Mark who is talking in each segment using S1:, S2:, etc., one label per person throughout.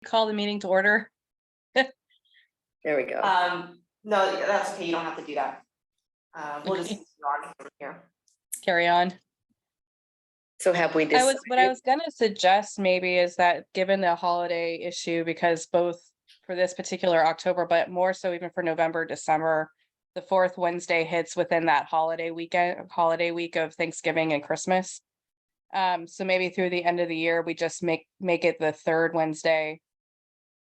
S1: call the meeting to order?
S2: There we go.
S3: No, that's okay. You don't have to do that. We'll just continue on here.
S1: Carry on.
S2: So have we decided?
S1: What I was gonna suggest maybe is that given the holiday issue, because both for this particular October, but more so even for November, December, the fourth Wednesday hits within that holiday week of Thanksgiving and Christmas. So maybe through the end of the year, we just make it the third Wednesday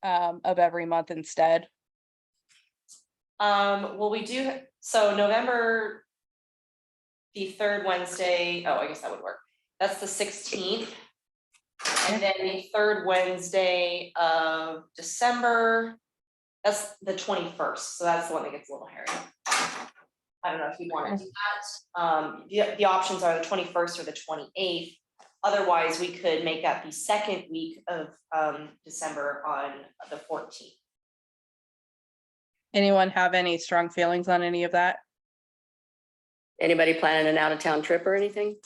S1: of every month instead.
S3: Well, we do, so November, the third Wednesday, oh, I guess that would work. That's the 16th. And then the third Wednesday of December, that's the 21st. So that's the one that gets a little hairy. I don't know if you want to do that. The options are the 21st or the 28th. Otherwise, we could make that the second week of December on the 14th.
S1: Anyone have any strong feelings on any of that?
S2: Anybody planning an out-of-town trip or anything?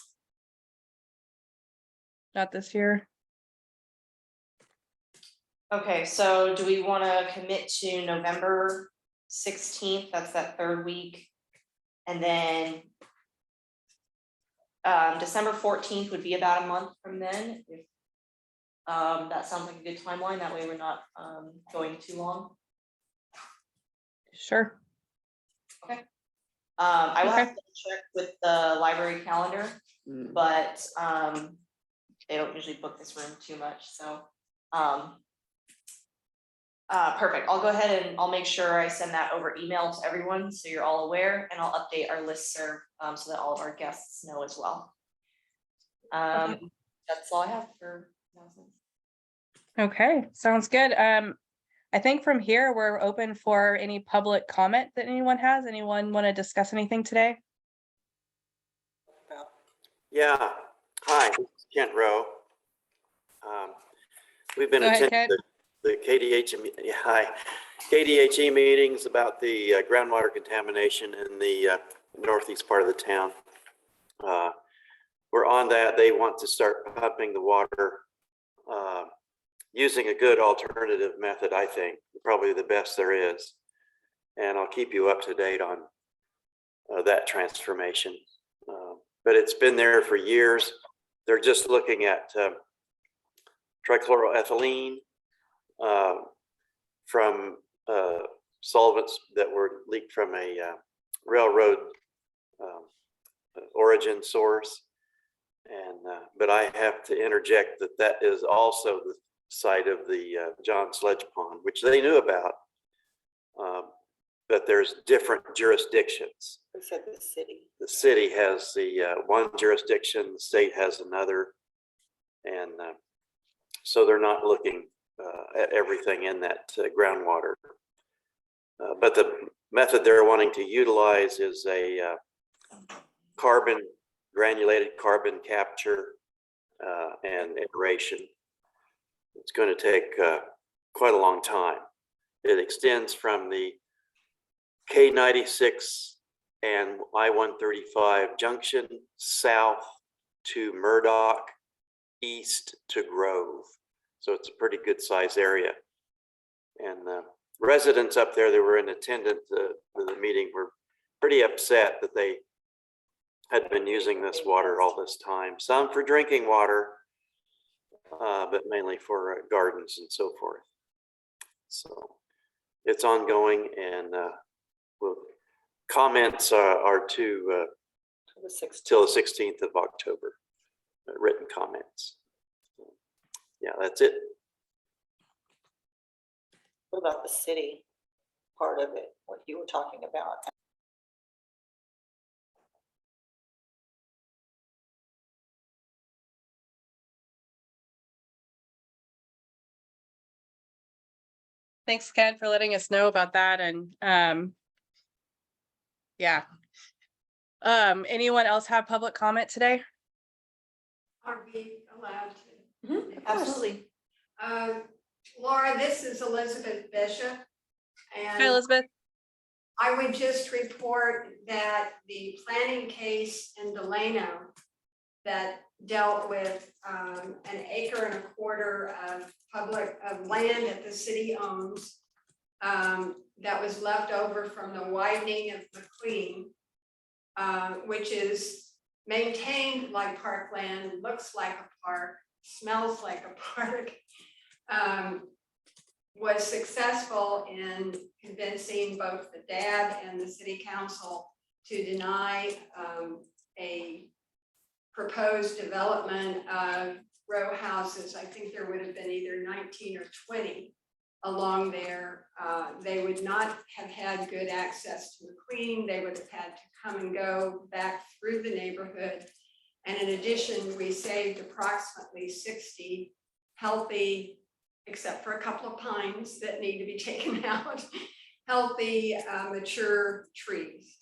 S1: Not this year.
S3: Okay, so do we want to commit to November 16th? That's that third week. And then December 14th would be about a month from then. If that sounds like a good timeline. That way we're not going too long.
S1: Sure.
S3: Okay. I will have to check with the library calendar, but they don't usually book this room too much. So perfect. I'll go ahead and I'll make sure I send that over email to everyone so you're all aware, and I'll update our listserv so that all of our guests know as well. That's all I have for announcements.
S1: Okay, sounds good. I think from here, we're open for any public comment that anyone has. Anyone want to discuss anything today?
S4: Yeah, hi, this is Kent Rowe. We've been
S1: Go ahead,
S4: attending the KDHE meetings about the groundwater contamination in the northeast part of the town. We're on that. They want to start pumping the water using a good alternative method, I think, probably the best there is. And I'll keep you up to date on that transformation. But it's been there for years. They're just looking at trichloroethylene from solvents that were leaked from a railroad origin source. And but I have to interject that that is also the site of the John Sledge Pond, which they knew about, but there's different jurisdictions.
S2: Who said the city?
S4: The city has the one jurisdiction, the state has another, and so they're not looking at everything in that groundwater. But the method they're wanting to utilize is a granulated carbon capture and aeration. It's going to take quite a long time. It extends from the K96 and I-135 junction south to Murdoch, east to Grove. So it's a pretty good size area. And residents up there that were in attendance at the meeting were pretty upset that they had been using this water all this time. Some for drinking water, but mainly for gardens and so forth. So it's ongoing, and comments are till the 16th of October, written comments. Yeah, that's it.
S5: What about the city part of it, what you were talking about?
S1: Thanks, Ken, for letting us know about that. And yeah. Anyone else have public comment today?
S6: Are we allowed to?
S3: Absolutely.
S6: Laura, this is Elizabeth Bishop. And
S1: Hi, Elizabeth.
S6: I would just report that the planning case in Delano that dealt with an acre and a quarter of land that the city owns that was left over from the widening of McLean, which is maintained like parkland, looks like a park, smells like a park, was successful in convincing both the DAB and the city council to deny a proposed development of row houses. I think there would have been either 19 or 20 along there. They would not have had good access to McLean. They would have had to come and go back through the neighborhood. And in addition, we saved approximately 60 healthy, except for a couple of pines that need to be taken out, healthy, mature trees.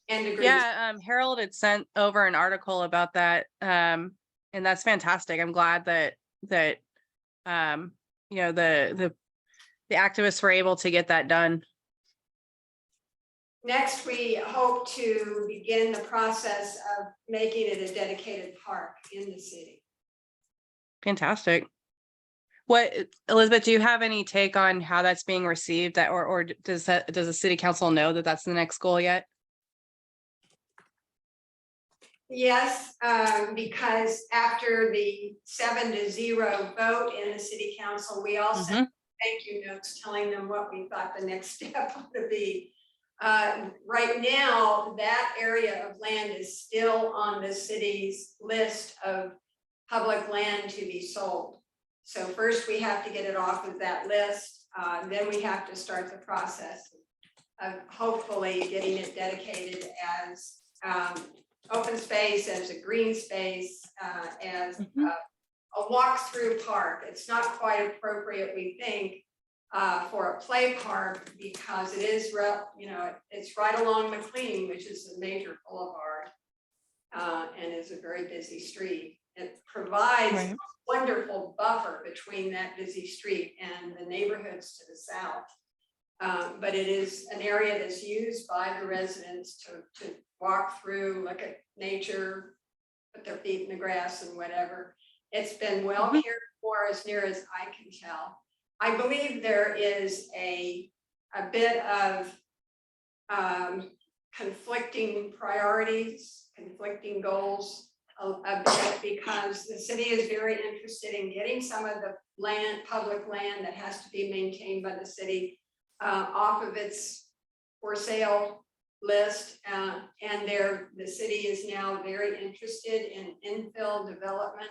S6: And agrees.
S1: Yeah, Harold had sent over an article about that. And that's fantastic. I'm glad that you know, the activists were able to get that done.
S6: Next, we hope to begin the process of making it a dedicated park in the city.
S1: Fantastic. What, Elizabeth, do you have any take on how that's being received, that or does the city council know that that's the next goal yet?
S6: Yes, because after the 7-0 vote in the city council, we all sent thank you notes telling them what we thought the next step would be. Right now, that area of land is still on the city's list of public land to be sold. So first we have to get it off of that list. Then we have to start the process of hopefully getting it dedicated as open space, as a green space, as a walk-through park. It's not quite appropriate, we think, for a play park because it is, you know, it's right along McLean, which is a major boulevard and is a very busy street. It provides a wonderful buffer between that busy street and the neighborhoods to the south. But it is an area that's used by the residents to walk through, look at nature, put their feet in the grass and whatever. It's been well cared for as near as I can tell. I believe there is a bit of conflicting priorities, conflicting goals a bit, because the city is very interested in getting some of the land, public land that has to be maintained by the city off of its for sale list, and the city is now very interested in infill development,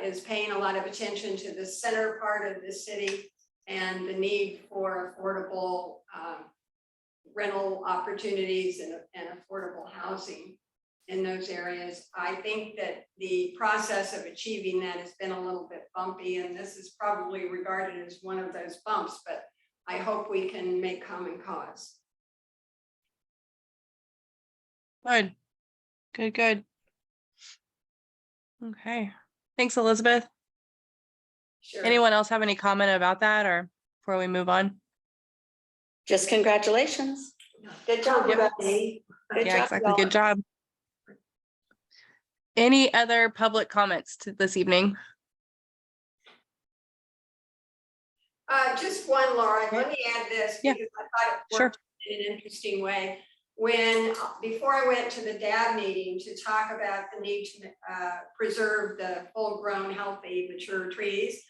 S6: is paying a lot of attention to the center part of the city and the need for affordable rental opportunities and affordable housing in those areas. I think that the process of achieving that has been a little bit bumpy, and this is probably regarded as one of those bumps, but I hope we can make common cause.
S1: Good. Good. Okay. Thanks, Elizabeth.
S6: Sure.
S1: Anyone else have any comment about that, or before we move on?
S2: Just congratulations. Good job,
S1: Yep.
S2: Bethany. Good
S1: Yeah,
S2: job,
S1: exactly.
S2: y'all.
S1: Good job. Any other public comments this evening?
S6: Just one, Laura, let me add this
S1: Yeah.
S6: because I thought it worked in an interesting way. Before I went to the DAB meeting to talk about the need to preserve the full-grown, healthy, mature trees,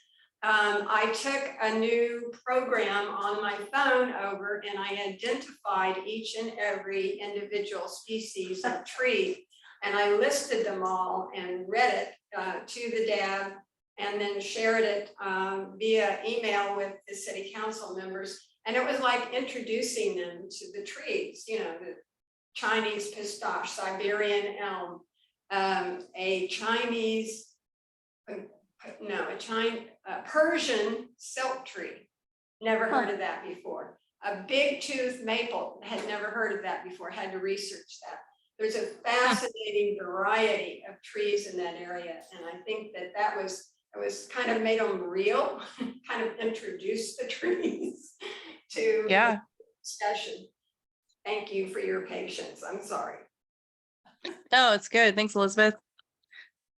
S6: I took a new program on my phone over and I identified each and every individual species of tree. And I listed them all and read it to the DAB and then shared it via email with the city council members. And it was like introducing them to the trees, you know, the Chinese pistache, Siberian elm, a Persian silk tree. Never heard of that before. A big tooth maple, had never heard of that before, had to research that. There's a fascinating variety of trees in that area. And I think that was kind of made them real, kind of introduced the trees to the discussion. Thank you for your patience. I'm sorry.
S1: No, it's good. Thanks, Elizabeth.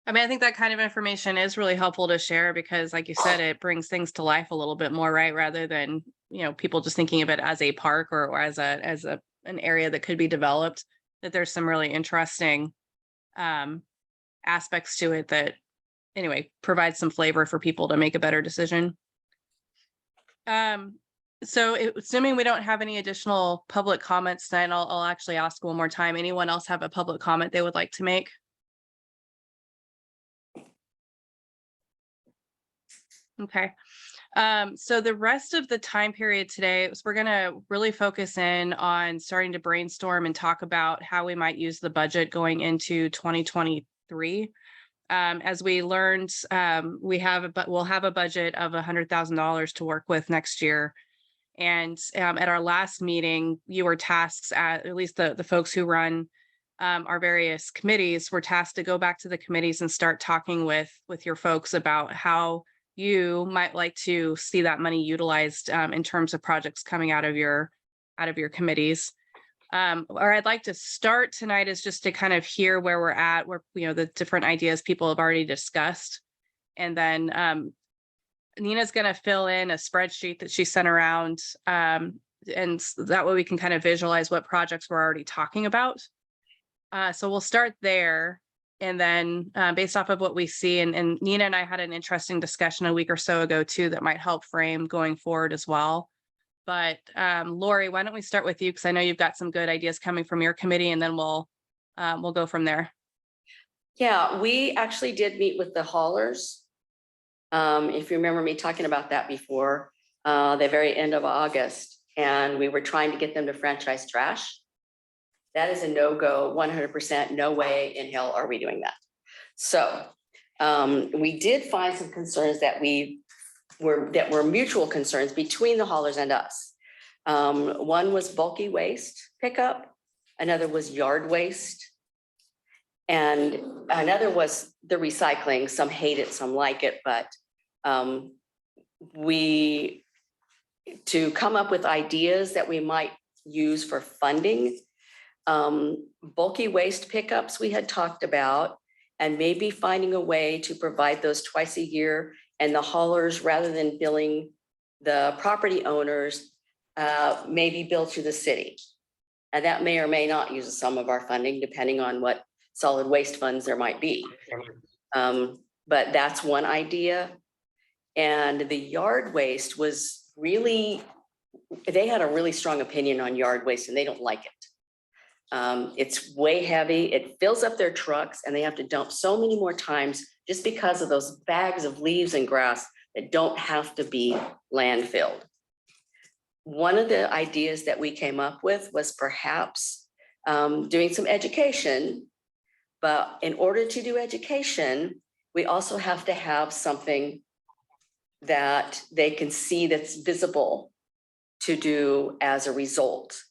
S1: I mean, I think that kind of information is really helpful to share because like you said, it brings things to life a little bit more, right? Rather than, people just thinking of it as a park or as an area that could be developed, that there's some really interesting aspects to it that anyway, provides some flavor for people to make a better decision. So assuming we don't have any additional public comments tonight, I'll actually ask one more time. Anyone else have a public comment they would like to make? Okay. So the rest of the time period today, we're going to really focus in on starting to brainstorm and talk about how we might use the budget going into 2023. As we learned, we'll have a budget of $100,000 to work with next year. And at our last meeting, you were tasked, at least the folks who run our various committees were tasked to go back to the committees and start talking with your folks about how you might like to see that money utilized in terms of projects coming out of your committees. Or I'd like to start tonight is just to kind of hear where we're at, where the different ideas people have already discussed, and then Nina's going to fill in a spreadsheet that she sent around, and that way we can kind of visualize what projects we're already talking about. So we'll start there. And then based off of what we see, and Nina and I had an interesting discussion a week or so ago too, that might help frame going forward as well. But Lori, why don't we start with you? Because I know you've got some good ideas coming from your committee, and then we'll go from there.
S2: Yeah, we actually did meet with the haulers. If you remember me talking about that before, the very end of August, and we were trying to get them to franchise trash. That is a no-go, 100%, no way in hell are we doing that. So we did find some concerns that were mutual concerns between the haulers and us. One was bulky waste pickup, another was yard waste, and another was the recycling. Some hate it, some like it, but to come up with ideas that we might use for funding. Bulky waste pickups we had talked about, and maybe finding a way to provide those twice a year, and the haulers, rather than billing the property owners, maybe bill to the city. And that may or may not use some of our funding, depending on what solid waste funds there might be. But that's one idea. And the yard waste was really, they had a really strong opinion on yard waste, and they don't like it. It's way heavy. It fills up their trucks, and they have to dump so many more times just because of those bags of leaves and grass that don't have to be landfilled. One of the ideas that we came up with was perhaps doing some education, but in order to do education, we also have to have something that they can see that's visible to do as a result.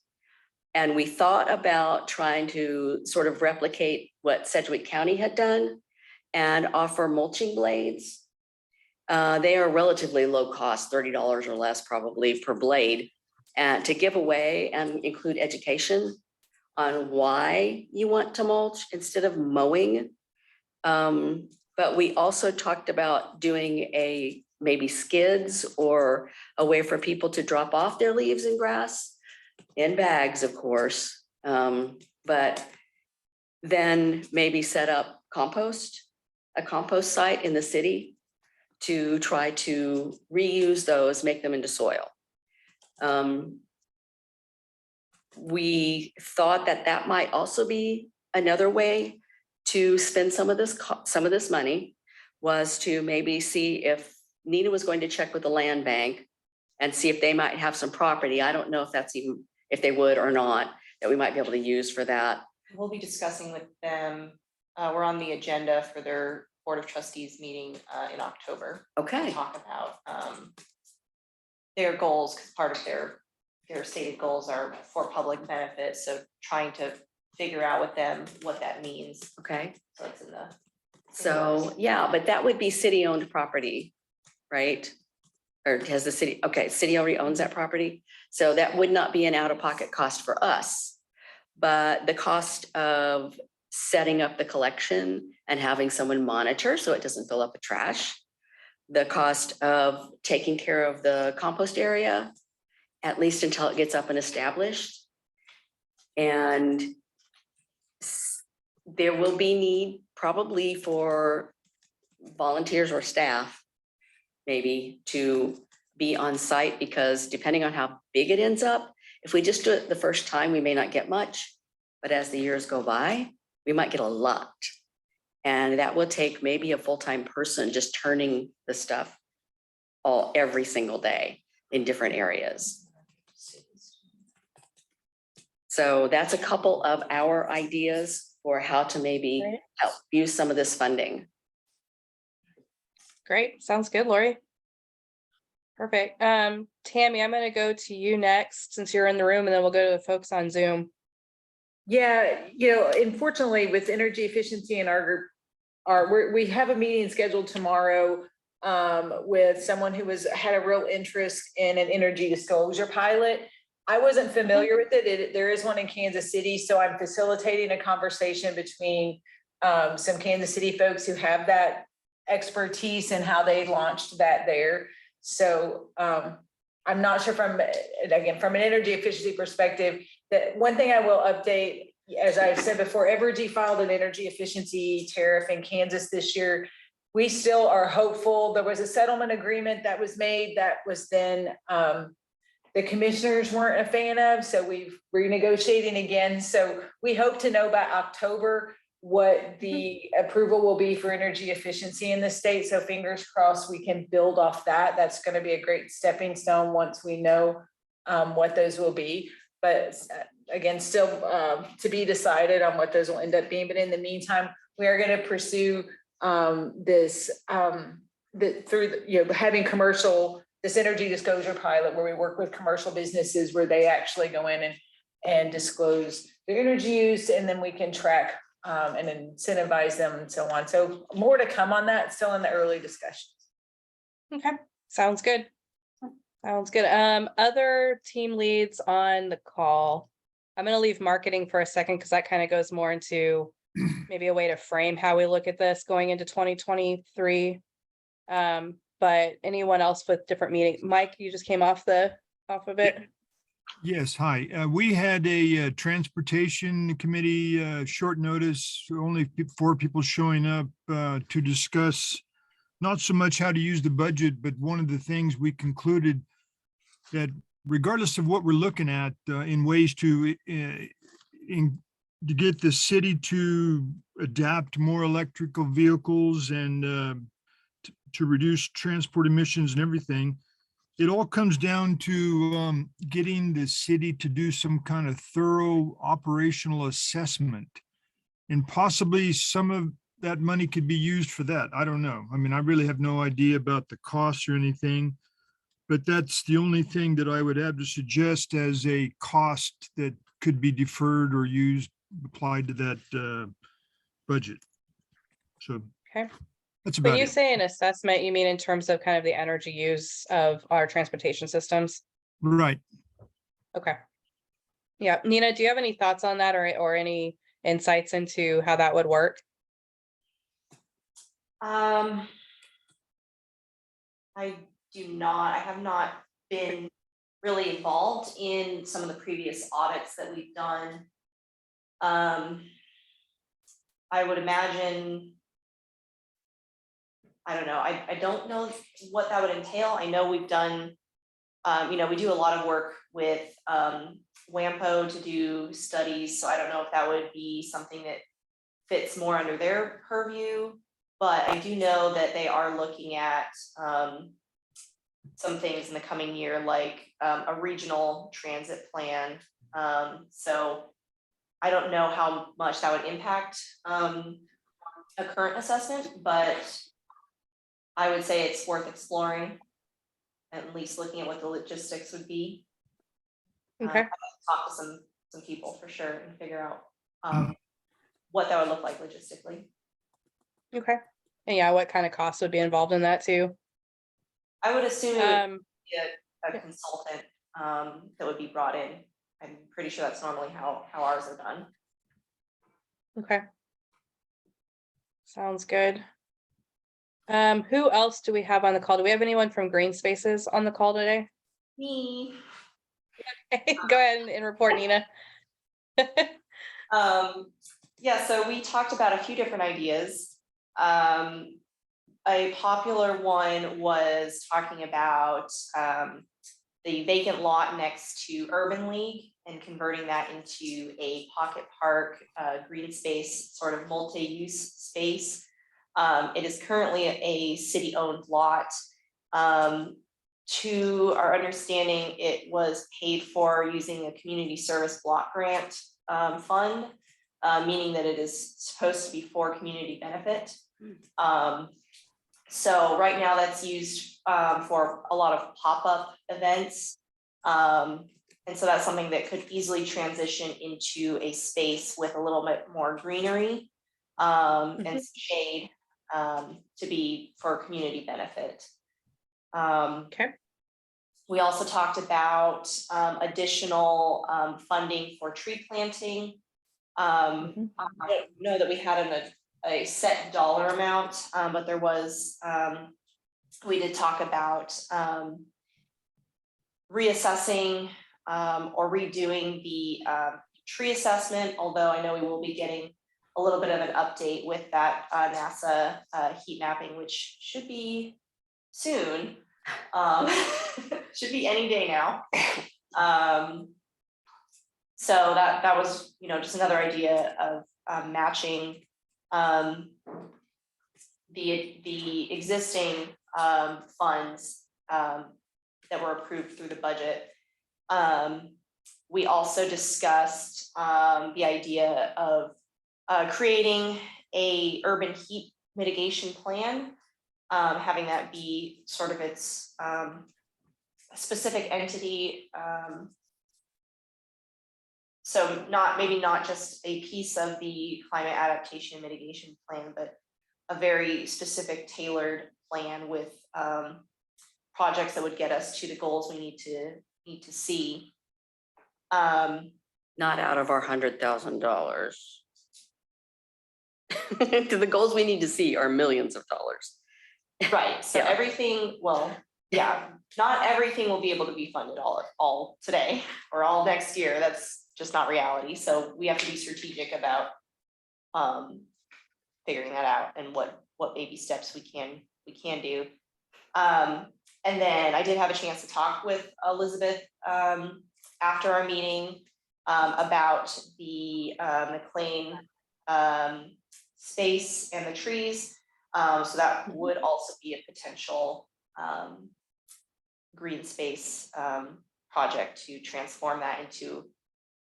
S2: And we thought about trying to sort of replicate what Sedgwick County had done and offer mulching blades. They are relatively low cost, $30 or less probably per blade, and to give away and include education on why you want to mulch instead of mowing. But we also talked about doing maybe skids or a way for people to drop off their leaves and grass in bags, of course, but then maybe set up a compost site in the city to try to reuse those, make them into soil. We thought that might also be another way to spend some of this money, was to maybe see if Nina was going to check with the land bank and see if they might have some property. I don't know if that's even, if they would or not, that we might be able to use for that.
S3: We'll be discussing with them. We're on the agenda for their Board of Trustees meeting in October.
S2: Okay.
S3: To talk about their goals, because part of their stated goals are for public benefit. So trying to figure out with them what that means.
S2: Okay.
S3: So it's in the.
S2: So, yeah, but that would be city-owned property, right? or has the city, okay, city already owns that property. So that would not be an out-of-pocket cost for us. But the cost of setting up the collection and having someone monitor so it doesn't fill up with trash, the cost of taking care of the compost area, at least until it gets up and established. And there will be need probably for volunteers or staff maybe to be on site, because depending on how big it ends up, if we just do it the first time, we may not get much, but as the years go by, we might get a lot. And that will take maybe a full-time person just turning the stuff every single day in different areas. So that's a couple of our ideas for how to maybe
S1: Great.
S2: help use some of this funding.
S1: Great, sounds good, Lori. Perfect. Tammy, I'm gonna go to you next since you're in the room, and then we'll go to the folks on Zoom.
S7: Yeah, unfortunately with energy efficiency in our group, we have a meeting scheduled tomorrow with someone who had a real interest in an energy disclosure pilot. I wasn't familiar with it. There is one in Kansas City, so I'm facilitating a conversation between some Kansas City folks who have that expertise and how they launched that there. So I'm not sure from an energy efficiency perspective, that one thing I will update, as I've said before, Evergy filed an energy efficiency tariff in Kansas this year. We still are hopeful. There was a settlement agreement that was made that was then the commissioners weren't a fan of, so we're renegotiating again. So we hope to know by October what the approval will be for energy efficiency in the state. So fingers crossed we can build off that. That's going to be a great stepping stone once we know what those will be. But again, still to be decided on what those will end up being. But in the meantime, we are going to pursue this having this energy disclosure pilot where we work with commercial businesses where they actually go in and disclose their energy use, and then we can track and incentivize them and so on. So more to come on that, still in the early discussions.
S1: Okay, sounds good. Sounds good. Other team leads on the call. I'm gonna leave marketing for a second because that kind of goes more into maybe a way to frame how we look at this going into 2023. But anyone else with different meeting? Mike, you just came off of it.
S8: Yes, hi. We had a transportation committee short notice, only 4 people showing up to discuss not so much how to use the budget, but one of the things we concluded that regardless of what we're looking at in ways to get the city to adapt more electrical vehicles and to reduce transport emissions and everything, it all comes down to getting the city to do some kind of thorough operational assessment. And possibly some of that money could be used for that. I don't know. I mean, I really have no idea about the costs or anything, but that's the only thing that I would have to suggest as a cost that could be deferred or used, applied to that budget. So
S1: Okay.
S8: that's about
S1: When you
S8: it.
S1: say an assessment, you mean in terms of kind of the energy use of our transportation systems?
S8: Right.
S1: Okay. Yeah, Nina, do you have any thoughts on that or any insights into how that would work?
S3: I do not. I have not been really involved in some of the previous audits that we've done. I would imagine, I don't know. I don't know what that would entail. I know we've done, we do a lot of work with WAMPO to do studies. So I don't know if that would be something that fits more under their purview, but I do know that they are looking at some things in the coming year, like a regional transit plan. So I don't know how much that would impact a current assessment, but I would say it's worth exploring, at least looking at what the logistics would be.
S1: Okay.
S3: Talk to some people for sure and figure out what that would look like logistically.
S1: Okay. And yeah, what kind of costs would be involved in that too?
S3: I would assume it would
S1: Um,
S3: be a consultant that would be brought in. I'm pretty sure that's normally how ours are done.
S1: okay. Sounds good. Who else do we have on the call? Do we have anyone from Green Spaces on the call today?
S3: Me.
S1: Go ahead and report, Nina.
S3: Yeah, so we talked about a few different ideas. A popular one was talking about the vacant lot next to Urban League and converting that into a pocket park, green space, sort of multi-use space. It is currently a city-owned lot. To our understanding, it was paid for using a community service block grant fund, meaning that it is supposed to be for community benefit. So right now that's used for a lot of pop-up events. And so that's something that could easily transition into a space with a little bit more greenery and some shade to be for community benefit.
S1: Okay.
S3: We also talked about additional funding for tree planting. I don't know that we had a set dollar amount, but there was, we did talk about reassessing or redoing the tree assessment, although I know we will be getting a little bit of an update with that NASA heat mapping, which should be soon. Should be any day now. So that was, you know, just another idea of matching the existing funds that were approved through the budget. We also discussed the idea of creating a urban heat mitigation plan, having that be sort of its specific entity. So maybe not just a piece of the climate adaptation mitigation plan, but a very specific tailored plan with projects that would get us to the goals we need to see.
S2: Not out of our $100,000. The goals we need to see are millions of dollars.
S3: Right, so
S2: Yeah.
S3: everything, well, yeah, not everything will be able to be funded all today or all next year. That's just not reality. So we have to be strategic about figuring that out and what baby steps we can do. And then I did have a chance to talk with Elizabeth after our meeting about the McLean space and the trees. So that would also be a potential green space project to transform that into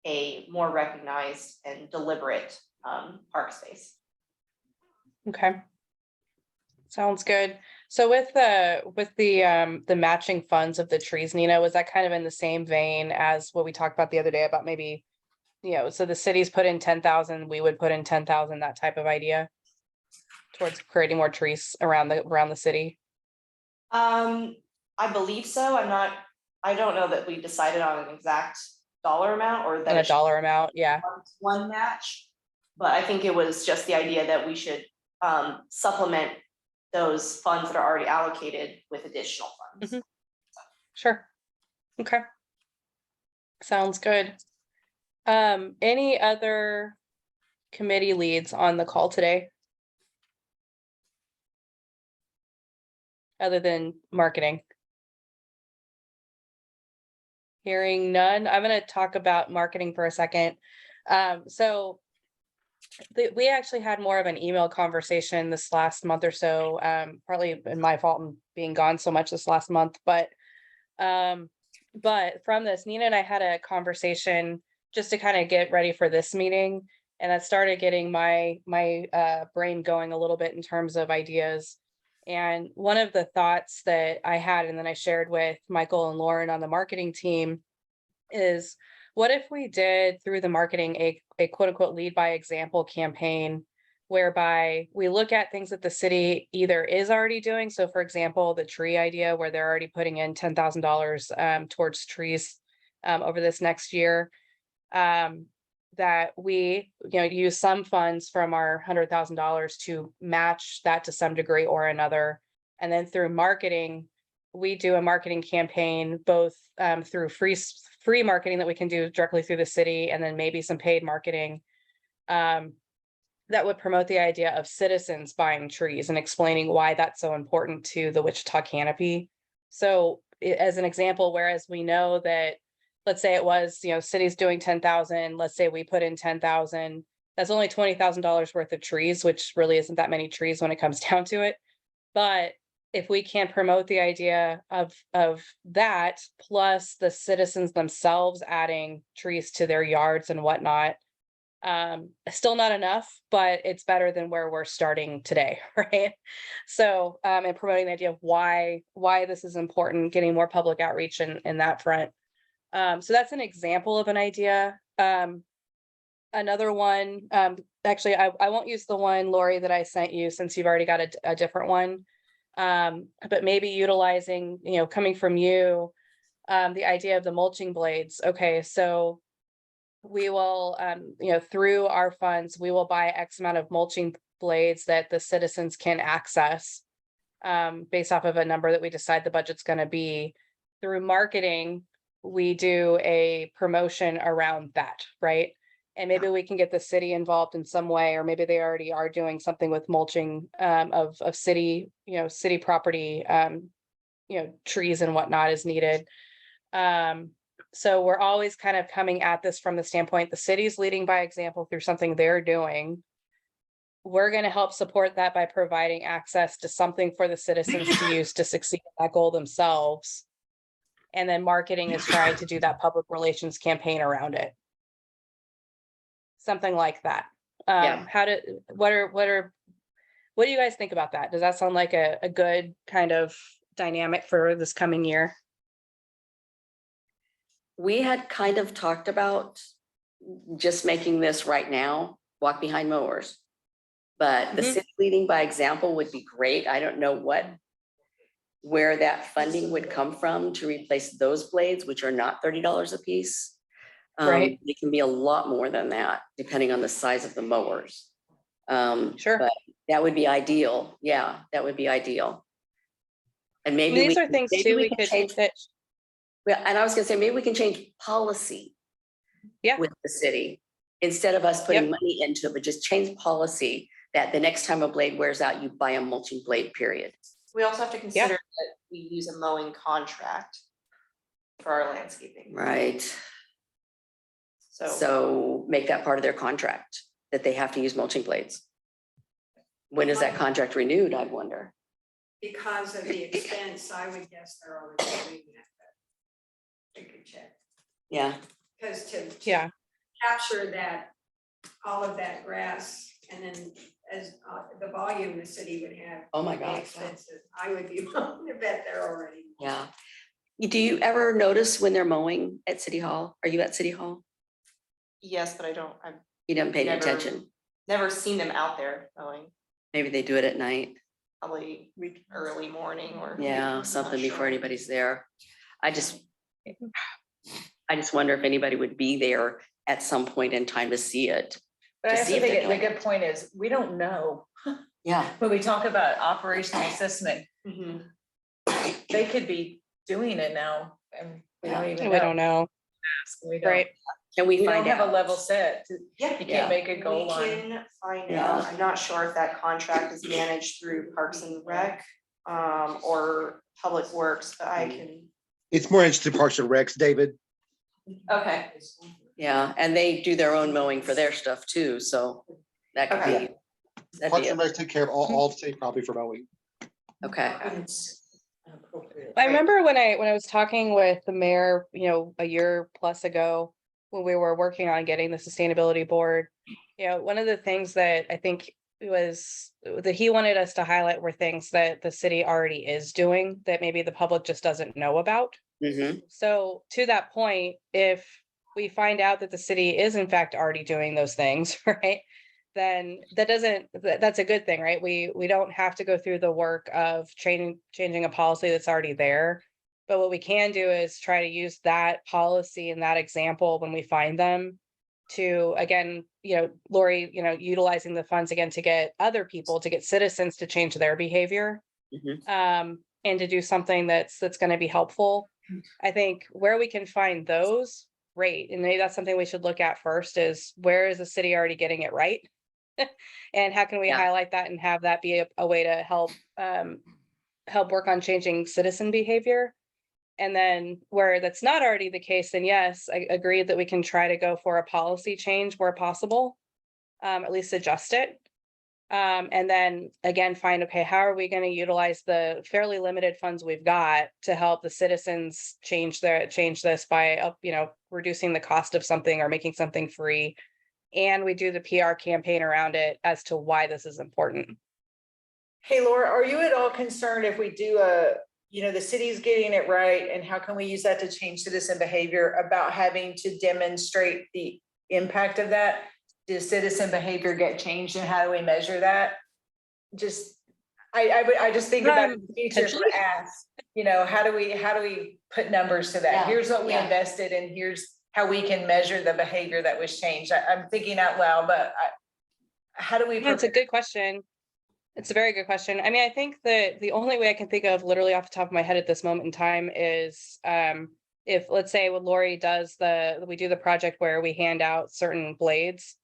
S3: a more recognized and deliberate park space.
S1: Okay. Sounds good. So with the matching funds of the trees, Nina, was that kind of in the same vein as what we talked about the other day about maybe, you know, so the cities put in 10,000, we would put in 10,000, that type of idea towards creating more trees around the city?
S3: I believe so. I don't know that we decided on an exact dollar amount or that
S1: And
S3: it
S1: a
S3: should
S1: dollar amount, yeah.
S3: be one match. But I think it was just the idea that we should supplement those funds that are already allocated with additional funds.
S1: Sure. Okay. Sounds good. Any other committee leads on the call today? Other than marketing? Hearing none, I'm gonna talk about marketing for a second. So we actually had more of an email conversation this last month or so, partly in my fault in being gone so much this last month, but from this, Nina and I had a conversation just to kind of get ready for this meeting, and that started getting my brain going a little bit in terms of ideas. And one of the thoughts that I had, and then I shared with Michael and Lauren on the marketing team, is what if we did through the marketing a quote unquote lead by example campaign whereby we look at things that the city either is already doing. So for example, the tree idea where they're already putting in $10,000 towards trees over this next year. That we, use some funds from our $100,000 to match that to some degree or another. And then through marketing, we do a marketing campaign, both through free marketing that we can do directly through the city, and then maybe some paid marketing that would promote the idea of citizens buying trees and explaining why that's so important to the Wichita canopy. So as an example, whereas we know that, let's say it was, cities doing 10,000, let's say we put in 10,000, that's only $20,000 worth of trees, which really isn't that many trees when it comes down to it. But if we can promote the idea of that, plus the citizens themselves adding trees to their yards and whatnot, still not enough, but it's better than where we're starting today, right? So, and promoting the idea of why this is important, getting more public outreach in that front. So that's an example of an idea. Another one, actually, I won't use the one, Lori, that I sent you, since you've already got a different one. But maybe utilizing, coming from you, the idea of the mulching blades. Okay, so we will, through our funds, we will buy X amount of mulching blades that the citizens can access based off of a number that we decide the budget's going to be. Through marketing, we do a promotion around that, right? And maybe we can get the city involved in some way, or maybe they already are doing something with mulching of city, city property, trees and whatnot is needed. So we're always kind of coming at this from the standpoint, the city's leading by example through something they're doing. We're going to help support that by providing access to something for the citizens to use to succeed in that goal themselves. And then marketing is trying to do that public relations campaign around it. Something like that.
S2: Yeah.
S1: What do you guys think about that? Does that sound like a good kind of dynamic for this coming year?
S2: We had kind of talked about just making this right now, walk behind mowers. But the city leading by example would be great. I don't know where that funding would come from to replace those blades, which are not $30 a piece.
S1: Right.
S2: It can be a lot more than that, depending on the size of the mowers.
S1: Sure.
S2: But that would be ideal. Yeah, that would be ideal. And maybe
S1: These are things too we could
S2: change. Well, and I was gonna say, maybe we can change policy.
S1: Yeah.
S2: With the city, instead of us putting money into it, but just change policy that the next time a blade wears out, you buy a mulching blade, period.
S3: We also have to consider that we use a mowing contract for our landscaping.
S2: Right. So make that part of their contract, that they have to use mulching blades. When is that contract renewed, I wonder?
S6: Because of the expense, I would guess they're already doing that, but we could check.
S2: Yeah.
S6: Because to capture that, all of that grass, and then as the volume the city would have.
S2: Oh my
S6: would be
S2: God.
S6: expensive. I would be willing to bet they're already.
S2: Yeah. Do you ever notice when they're mowing at City Hall? Are you at City Hall?
S3: Yes, but I've
S2: You don't pay
S3: Never.
S2: attention.
S3: never seen them out there mowing,
S2: Maybe they do it at night.
S3: probably early morning or.
S2: Yeah,
S3: I'm
S2: something
S3: not
S2: before
S3: sure.
S2: anybody's there. I just wonder if anybody would be there at some point in time to see it.
S7: But I
S2: To
S7: also
S2: see if they're
S7: think the
S2: doing
S7: good point is, we don't know.
S2: Yeah.
S7: When we talk about operational assessment,
S3: Mhm.
S7: they could be doing it now, and we don't even know.
S1: We don't know.
S7: We don't-
S1: Right.
S2: Can we
S7: We don't
S2: find
S7: have a
S2: out?
S7: level set.
S3: Yeah.
S7: You
S2: Yeah.
S7: can't make a goal
S3: We
S7: on.
S3: can find
S2: Yeah.
S3: out. I'm not sure if that contract is managed through Parks and Rec, or Public Works, but I can,
S9: It's more interesting Parks and Recs, David.
S3: okay.
S2: Yeah, and they do their own mowing for their stuff too, so that could
S3: Okay.
S2: be. That'd
S9: Parks
S2: be
S9: and Recs take care of all the city property for mowing.
S2: okay.
S1: I remember when I was talking with the mayor, a year plus ago, when we were working on getting the sustainability board, one of the things that I think was that he wanted us to highlight were things that the city already is doing that maybe the public just doesn't know about.
S2: Mhm.
S1: So to that point, if we find out that the city is in fact already doing those things, right? then that's a good thing, right? We don't have to go through the work of changing a policy that's already there. But what we can do is try to use that policy and that example when we find them to, again, Lori, utilizing the funds again to get other people, to get citizens to change their behavior.
S2: Mhm.
S1: And to do something that's going to be helpful. I think where we can find those, great. And maybe that's something we should look at first is where is the city already getting it right? And how can we
S2: Yeah.
S1: highlight that and have that be a way to help work on changing citizen behavior? And then where that's not already the case, then yes, I agree that we can try to go for a policy change where possible, at least adjust it. And then again, find, okay, how are we going to utilize the fairly limited funds we've got to help the citizens change this by, reducing the cost of something or making something free. And we do the PR campaign around it as to why this is important.
S7: Hey, Laura, are you at all concerned if we do the city's getting it right, and how can we use that to change citizen behavior, about having to demonstrate the impact of that? Does citizen behavior get changed, and how do we measure that? I just think about the future for ask, how do we put numbers to that?
S2: Yeah,
S7: Here's what we
S2: yeah.
S7: invested, and here's how we can measure the behavior that was changed. I'm thinking out loud, but how do we?
S1: That's a good question. It's a very good question. I mean, I think that the only way I can think of literally off the top of my head at this moment in time is if, let's say, when Lori does we do the project where we hand out certain blades,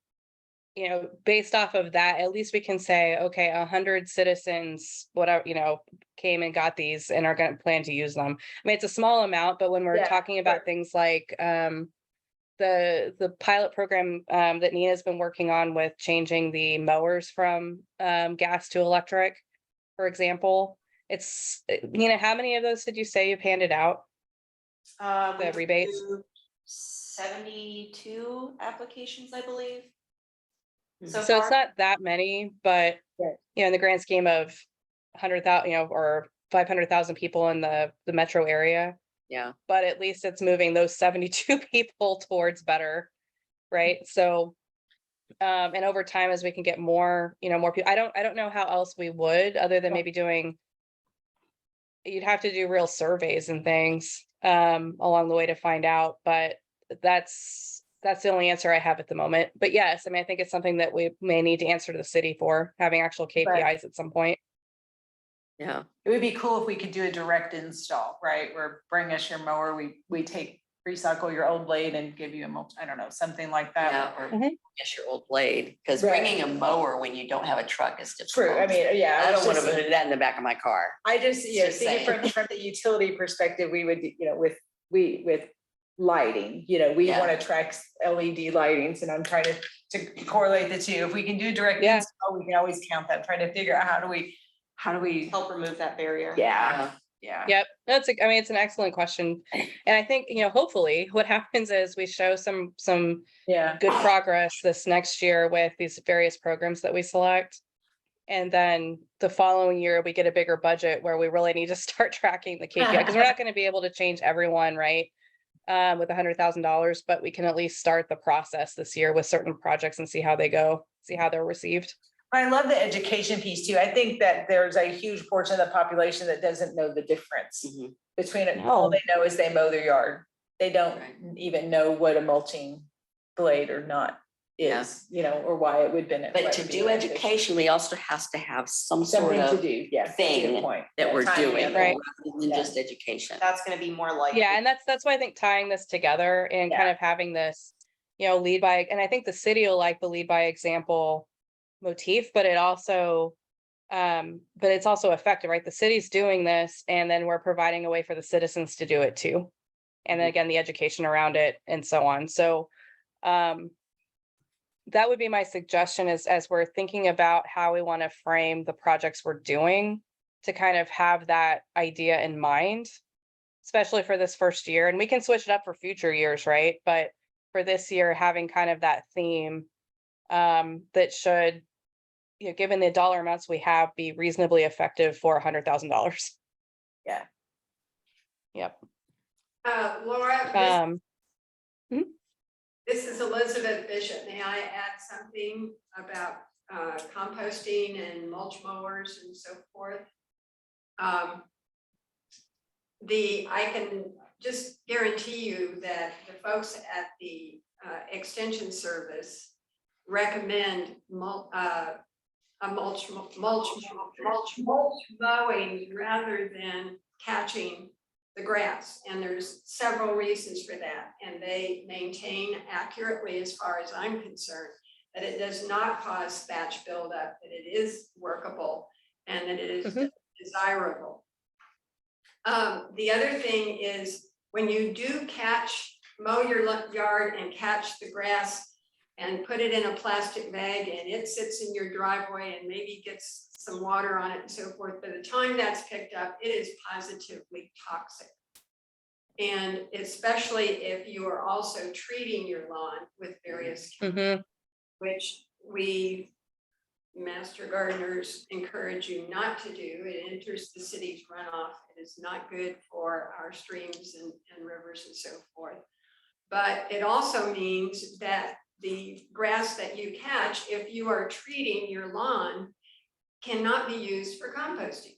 S1: based off of that, at least we can say, okay, 100 citizens, whatever, came and got these and are going to plan to use them. I mean, it's a small amount, but when we're talking about things like the pilot program that Nina's been working on with changing the mowers from gas to electric, for example, it's, Nina, how many of those did you say you've handed out? The rebates?
S3: 72 applications, I believe.
S1: So it's not that many, but in the grand scheme of 100,000, or 500,000 people in the metro area.
S2: Yeah.
S1: But at least it's moving those 72 people towards better, right? So, and over time, as we can get more, more people, I don't know how else we would, other than maybe you'd have to do real surveys and things along the way to find out, but that's the only answer I have at the moment. But yes, I mean, I think it's something that we may need to answer to the city for, having actual KPIs at some point.
S2: Yeah.
S7: It would be cool if we could do a direct install, right? Where bring us your mower, we recycle your old blade and give you I don't know, something like that.
S2: Yeah, or guess your old blade, because
S7: Right.
S2: bringing a mower when you don't have a truck is difficult.
S7: True, I mean, yeah.
S2: I don't want to
S7: just-
S2: put that in the back of my car.
S7: I just,
S2: Just
S7: thinking
S2: saying.
S7: from the utility perspective, we would, with lighting, we
S2: Yeah.
S7: want to track LED lightings, and I'm trying to correlate the two. If we can do direct
S1: Yeah.
S7: install, we can always count that, trying to figure out how do we,
S3: Help remove that barrier.
S7: yeah.
S1: Yep, I mean, it's an excellent question. And I think, hopefully what happens is we show some
S7: Yeah.
S1: good progress this next year with these various programs that we select. And then the following year, we get a bigger budget where we really need to start tracking the KPI, because we're not going to be able to change everyone, right? With $100,000, but we can at least start the process this year with certain projects and see how they go, see how they're received.
S7: I love the education piece too. I think that there's a huge portion of the population that doesn't know the difference
S2: Mhm.
S7: between it. All they know is they mow their yard. They don't
S2: Right.
S7: even know what a mulching blade or not is, or why it would benefit.
S2: But to do education, we also has to have some sort
S7: Something to
S2: of
S7: do, yes. that's a good
S2: thing
S7: point.
S2: that we're
S7: Timing
S2: doing,
S7: of it.
S1: Right.
S2: rather than just education.
S3: That's gonna be more like.
S1: Yeah, and that's why I think tying this together and kind of having this, lead by, and I think the city will like the lead by example motif, but it's also effective, right? The city's doing this, and then we're providing a way for the citizens to do it too. And then again, the education around it and so on. So that would be my suggestion as we're thinking about how we want to frame the projects we're doing, to kind of have that idea in mind, especially for this first year. And we can switch it up for future years, right? But for this year, having kind of that theme that should, given the dollar amounts we have, be reasonably effective for $100,000.
S7: Yeah.
S1: Yep.
S6: Laura, This is Elizabeth Bishop. May I add something about composting and mulch mowers and so forth? I can just guarantee you that the folks at the Extension Service recommend mulch mowing rather than catching the grass. And there's several reasons for that. And they maintain accurately, as far as I'm concerned, that it does not cause thatch buildup, that it is workable, and that it is desirable. The other thing is when you do mow your yard and catch the grass and put it in a plastic bag and it sits in your driveway and maybe gets some water on it and so forth, by the time that's picked up, it is positively toxic. And especially if you are also treating your lawn with various chemicals, which we master gardeners encourage you not to do. It enters the city's runoff. It is not good for our streams and rivers and so forth. But it also means that the grass that you catch, if you are treating your lawn, cannot be used for composting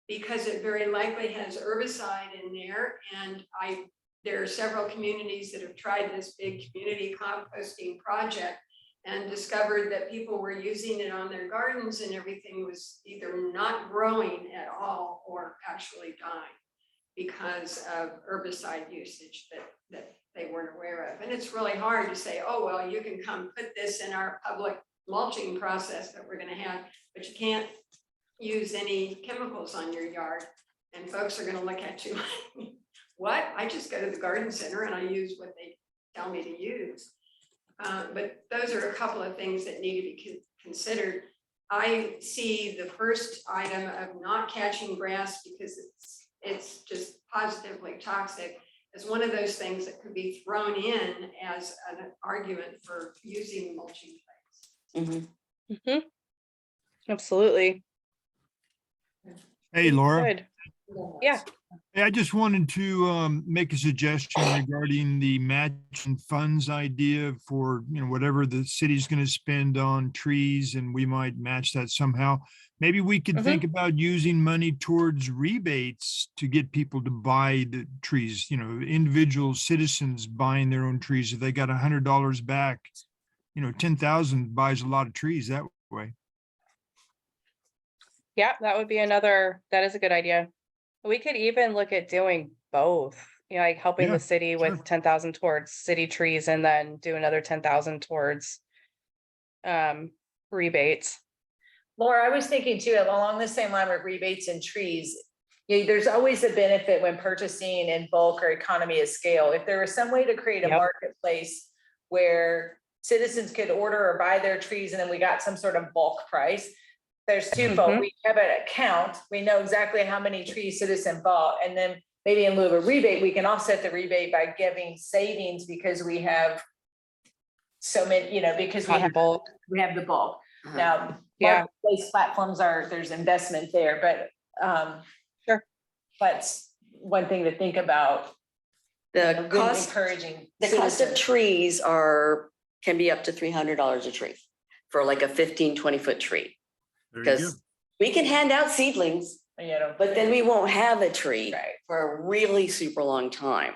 S6: because it very likely has herbicide in there. And there are several communities that have tried this big community composting project and discovered that people were using it on their gardens and everything was either not growing at all or actually dying because of herbicide usage that they weren't aware of. And it's really hard to say, oh, well, you can come put this in our public mulching process that we're going to have, but you can't use any chemicals on your yard. And folks are going to look at you like, what? I just go to the garden center and I use what they tell me to use. But those are a couple of things that need to be considered. I see the first item of not catching grass because it's just positively toxic as one of those things that could be thrown in as an argument for using mulching plants.
S1: Absolutely.
S8: Hey, Laura.
S1: Good. Yeah.
S8: Hey, I just wanted to make a suggestion regarding the matching funds idea for, whatever the city's going to spend on trees, and we might match that somehow. Maybe we could think about using money towards rebates to get people to buy the trees, individual citizens buying their own trees. If they got $100 back, 10,000 buys a lot of trees that way.
S1: Yeah, that would be that is a good idea. We could even look at doing both, like helping
S8: Yeah,
S1: the city with
S8: sure.
S1: 10,000 towards city trees and then do another 10,000 towards rebates.
S7: Laura, I was thinking too, along the same line with rebates and trees, there's always a benefit when purchasing in bulk or economy of scale. If there was some way to create a marketplace where citizens could order or buy their trees and then we got some sort of bulk price, there's twofold. We have an account. We know exactly how many trees citizen bought. And then maybe in lieu of a rebate, we can offset the rebate by giving savings because we have so many, because we have the bulk. Now, marketplace platforms there's investment there, but but one thing to think about.
S2: The cost
S7: encouraging
S2: of trees can be up to $300 a tree for like a 15-20 foot tree. Because we can hand out seedlings, but then we won't have a tree for a really super long time.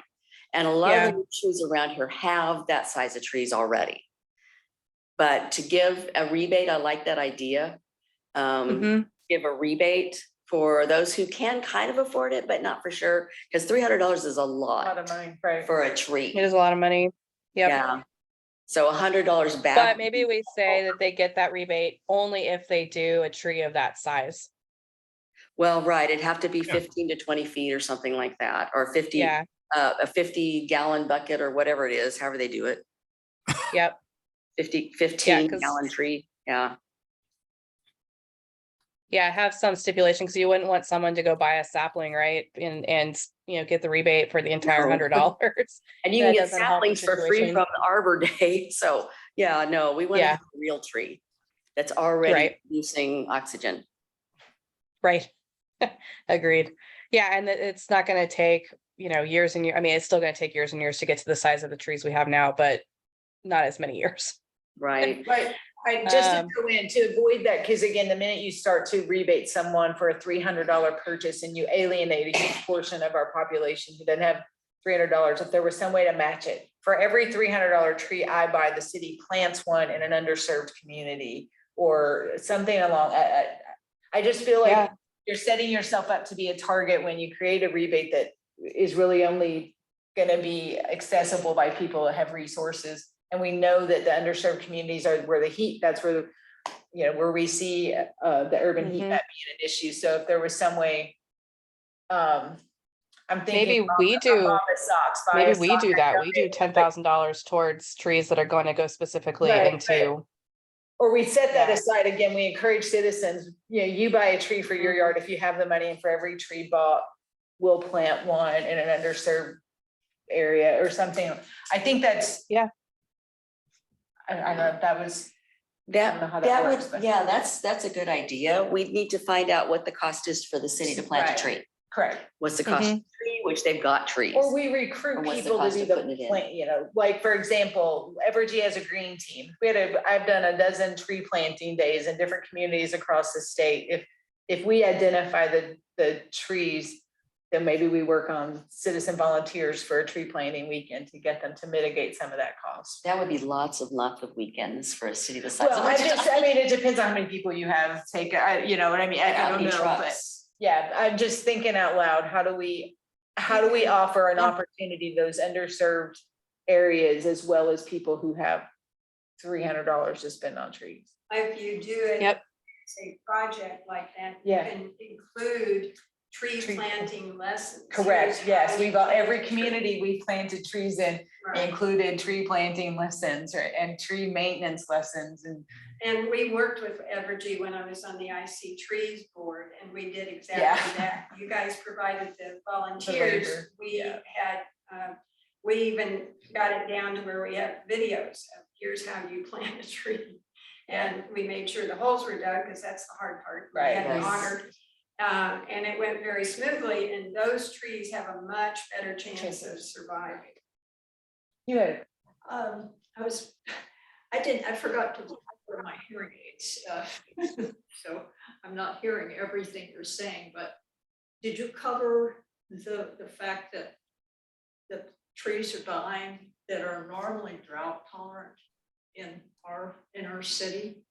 S2: And a lot of the trees around here have that size of trees already. But to give a rebate, I like that idea. Give a rebate for those who can kind of afford it, but not for sure. Because $300 is a lot
S7: of money
S2: for a tree.
S1: It is a lot of money.
S2: Yeah. So $100 back.
S1: But maybe we say that they get that rebate only if they do a tree of that size.
S2: Well, right. It'd have to be 15 to 20 feet or something like that, or 50, a 50-gallon bucket or whatever it is, however they do it. 15-gallon tree.
S1: Yeah, have some stipulation because you wouldn't want someone to go buy a sapling, right? And get the rebate for the entire $100.
S2: And you can get saplings for free from the Arbor Day. So we want to have a real tree that's already producing oxygen.
S1: Right. Agreed. Yeah, and it's not going to take years and years. I mean, it's still going to take years and years to get to the size of the trees we have now, but not as many years.
S2: Right.
S7: Right, just to
S1: Um,
S7: go in, to avoid that, because again, the minute you start to rebate someone for a $300 purchase and you alienate a huge portion of our population who doesn't have $300, if there was some way to match it, for every $300 tree I buy, the city plants one in an underserved community or something along, I just feel like
S1: Yeah.
S7: you're setting yourself up to be a target when you create a rebate that is really only gonna be accessible by people that have resources. And we know that the underserved communities are where the heat, that's where, you know, where we see the urban heat
S1: Mhm.
S7: map being an issue. So if there was some way, I'm thinking.
S1: Maybe we do,
S7: Maybe
S1: maybe we do that. We do $10,000 towards trees that are going to go specifically
S7: Right,
S1: into.
S7: Or we set that
S1: Yeah.
S7: aside, again, we encourage citizens, you know, you buy a tree for your yard if you have the money, and for every tree bought, we'll plant one in an underserved area or something. I think that's.
S1: Yeah.
S7: I don't know if that was. I don't know how that
S2: That
S7: works,
S2: would,
S7: but-
S2: yeah, that's a good idea. We need to find out what the cost is for the city to plant a
S7: Right.
S2: tree.
S7: Correct.
S2: What's the cost of the tree, which they've got trees.
S7: Or we
S2: Or
S7: recruit
S2: what's the
S7: people to
S2: cost
S7: do
S2: of
S7: the
S2: putting it in?
S7: plant, you know, like, for example, Evergy has a green team. I've done a dozen tree planting days in different communities across the state. If we identify the trees, then maybe we work on citizen volunteers for a tree planting weekend to get them to mitigate some of that cost.
S2: That would be lots of weekends for a city the size
S7: Well,
S2: of
S7: I
S2: Wichita.
S7: mean, it depends on how many people you have take, you know what I mean? I
S2: How
S7: don't
S2: many
S7: know, but.
S2: trucks?
S7: Yeah, I'm just thinking out loud, how do we offer an opportunity to those underserved areas as well as people who have $300 to spend on trees?
S6: If you do it.
S1: Yep.
S6: Say project like that, you
S7: Yeah.
S6: can include tree
S7: Tree-
S6: planting lessons.
S7: Correct,
S6: Here's
S7: yes,
S6: how you
S7: we've got
S6: plant
S7: every
S6: a tree.
S7: community we've planted trees in,
S6: Right.
S7: included tree planting lessons and tree maintenance lessons and.
S6: And we worked with Evergy when I was on the IC Trees Board, and we did
S7: Yeah.
S6: exactly that. You guys provided the volunteers.
S7: labor,
S6: We
S7: yeah.
S6: had, we even got it down to where we have videos of here's how you plant a tree. And we made sure the holes were dug, because that's the hard part. We
S7: Right.
S6: had it
S2: Yes.
S6: honored. And it went very smoothly, and those trees have a much better chance of surviving.
S7: You had,
S10: I forgot to wear my hearing aids, so I'm not hearing everything you're saying, but did you cover the fact that the trees are dying that are normally drought tolerant in our city?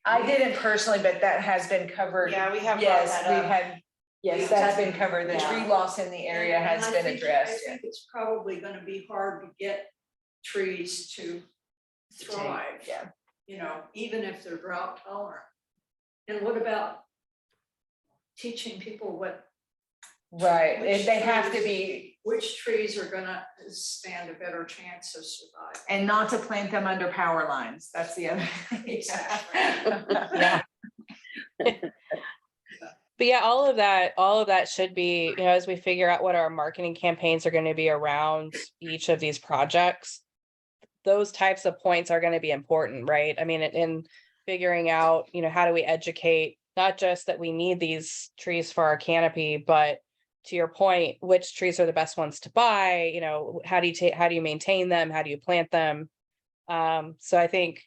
S7: I didn't personally, but that has been covered.
S3: Yeah, we have brought
S7: Yes,
S3: that
S7: we've
S3: up.
S7: had, yes,
S10: We've
S7: that's
S10: had-
S7: been covered. The
S3: yeah.
S7: tree loss in the area has
S10: And I
S7: been
S10: think-
S7: addressed.
S10: I think it's probably gonna be hard to get trees to thrive.
S7: Yeah.
S10: You know, even if they're drought tolerant. And what about teaching people
S7: Right,
S10: Which
S7: they have to
S10: trees?
S7: be,
S10: which trees are gonna stand a better chance of surviving?
S7: and not to plant them under power lines. That's the other.
S10: Exactly.
S1: Yeah. But yeah, all of that should be, you know, as we figure out what our marketing campaigns are going to be around each of these projects, those types of points are going to be important, right? I mean, in figuring out, you know, how do we educate, not just that we need these trees for our canopy, but to your point, which trees are the best ones to buy, you know, how do you maintain them? How do you plant them? So I think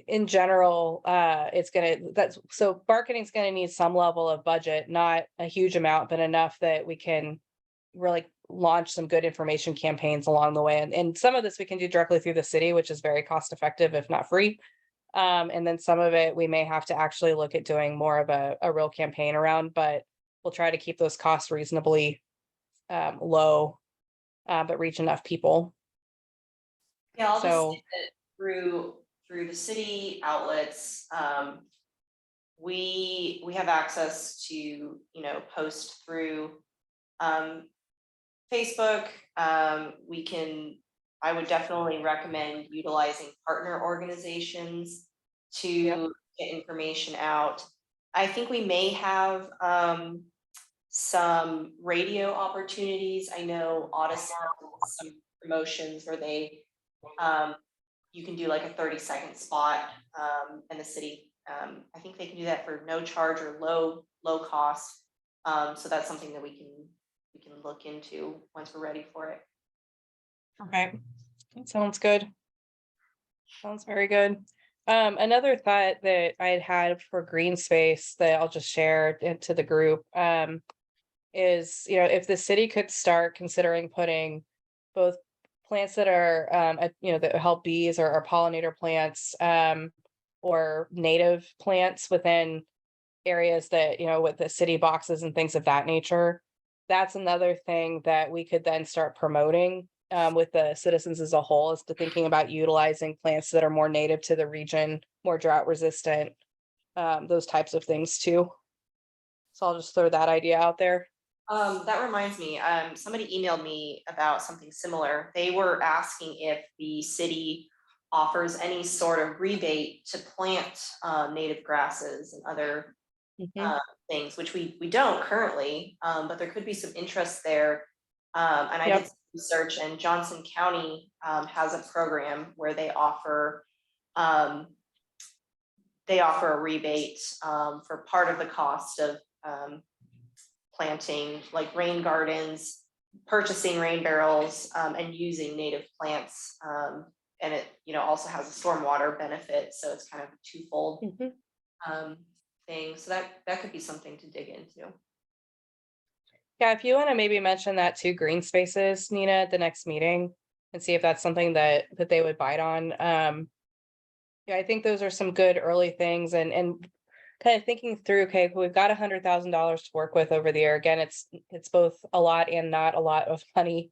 S1: in general, so marketing's gonna need some level of budget, not a huge amount, but enough that we can really launch some good information campaigns along the way. And some of this we can do directly through the city, which is very cost effective, if not free. And then some of it we may have to actually look at doing more of a real campaign around, but we'll try to keep those costs reasonably low, but reach enough people.
S3: Yeah, I'll just
S1: So-
S3: say that through the city outlets, we have access to, you know, post through Facebook. I would definitely recommend utilizing partner organizations to get information out. I think we may have some radio opportunities. I know Odyssey has some promotions where they you can do like a 30-second spot in the city. I think they can do that for no charge or low cost. So that's something that we can look into once we're ready for it.
S1: Okay, that sounds good. Sounds very good. Another thought that I had for green space that I'll just share into the group, is, if the city could start considering putting both plants that are, that help bees or pollinator plants, or native plants within areas that, with the city boxes and things of that nature. That's another thing that we could then start promoting, with the citizens as a whole, is to thinking about utilizing plants that are more native to the region, more drought resistant, those types of things too. So I'll just throw that idea out there.
S3: That reminds me, somebody emailed me about something similar. They were asking if the city offers any sort of rebate to plant native grasses and other things, which we don't currently, but there could be some interest there. And I
S1: Yep.
S3: did some research, and Johnson County has a program where they offer a rebate for part of the cost of planting, like rain gardens, purchasing rain barrels, and using native plants. And it, also has a stormwater benefit, so it's kind of a twofold thing. So that could be something to dig into.
S1: Yeah, if you want to maybe mention that to green spaces, Nina, at the next meeting, and see if that's something that they would bite on. Yeah, I think those are some good early things, and kind of thinking through, okay, we've got $100,000 to work with over the year. Again, it's both a lot and not a lot of money.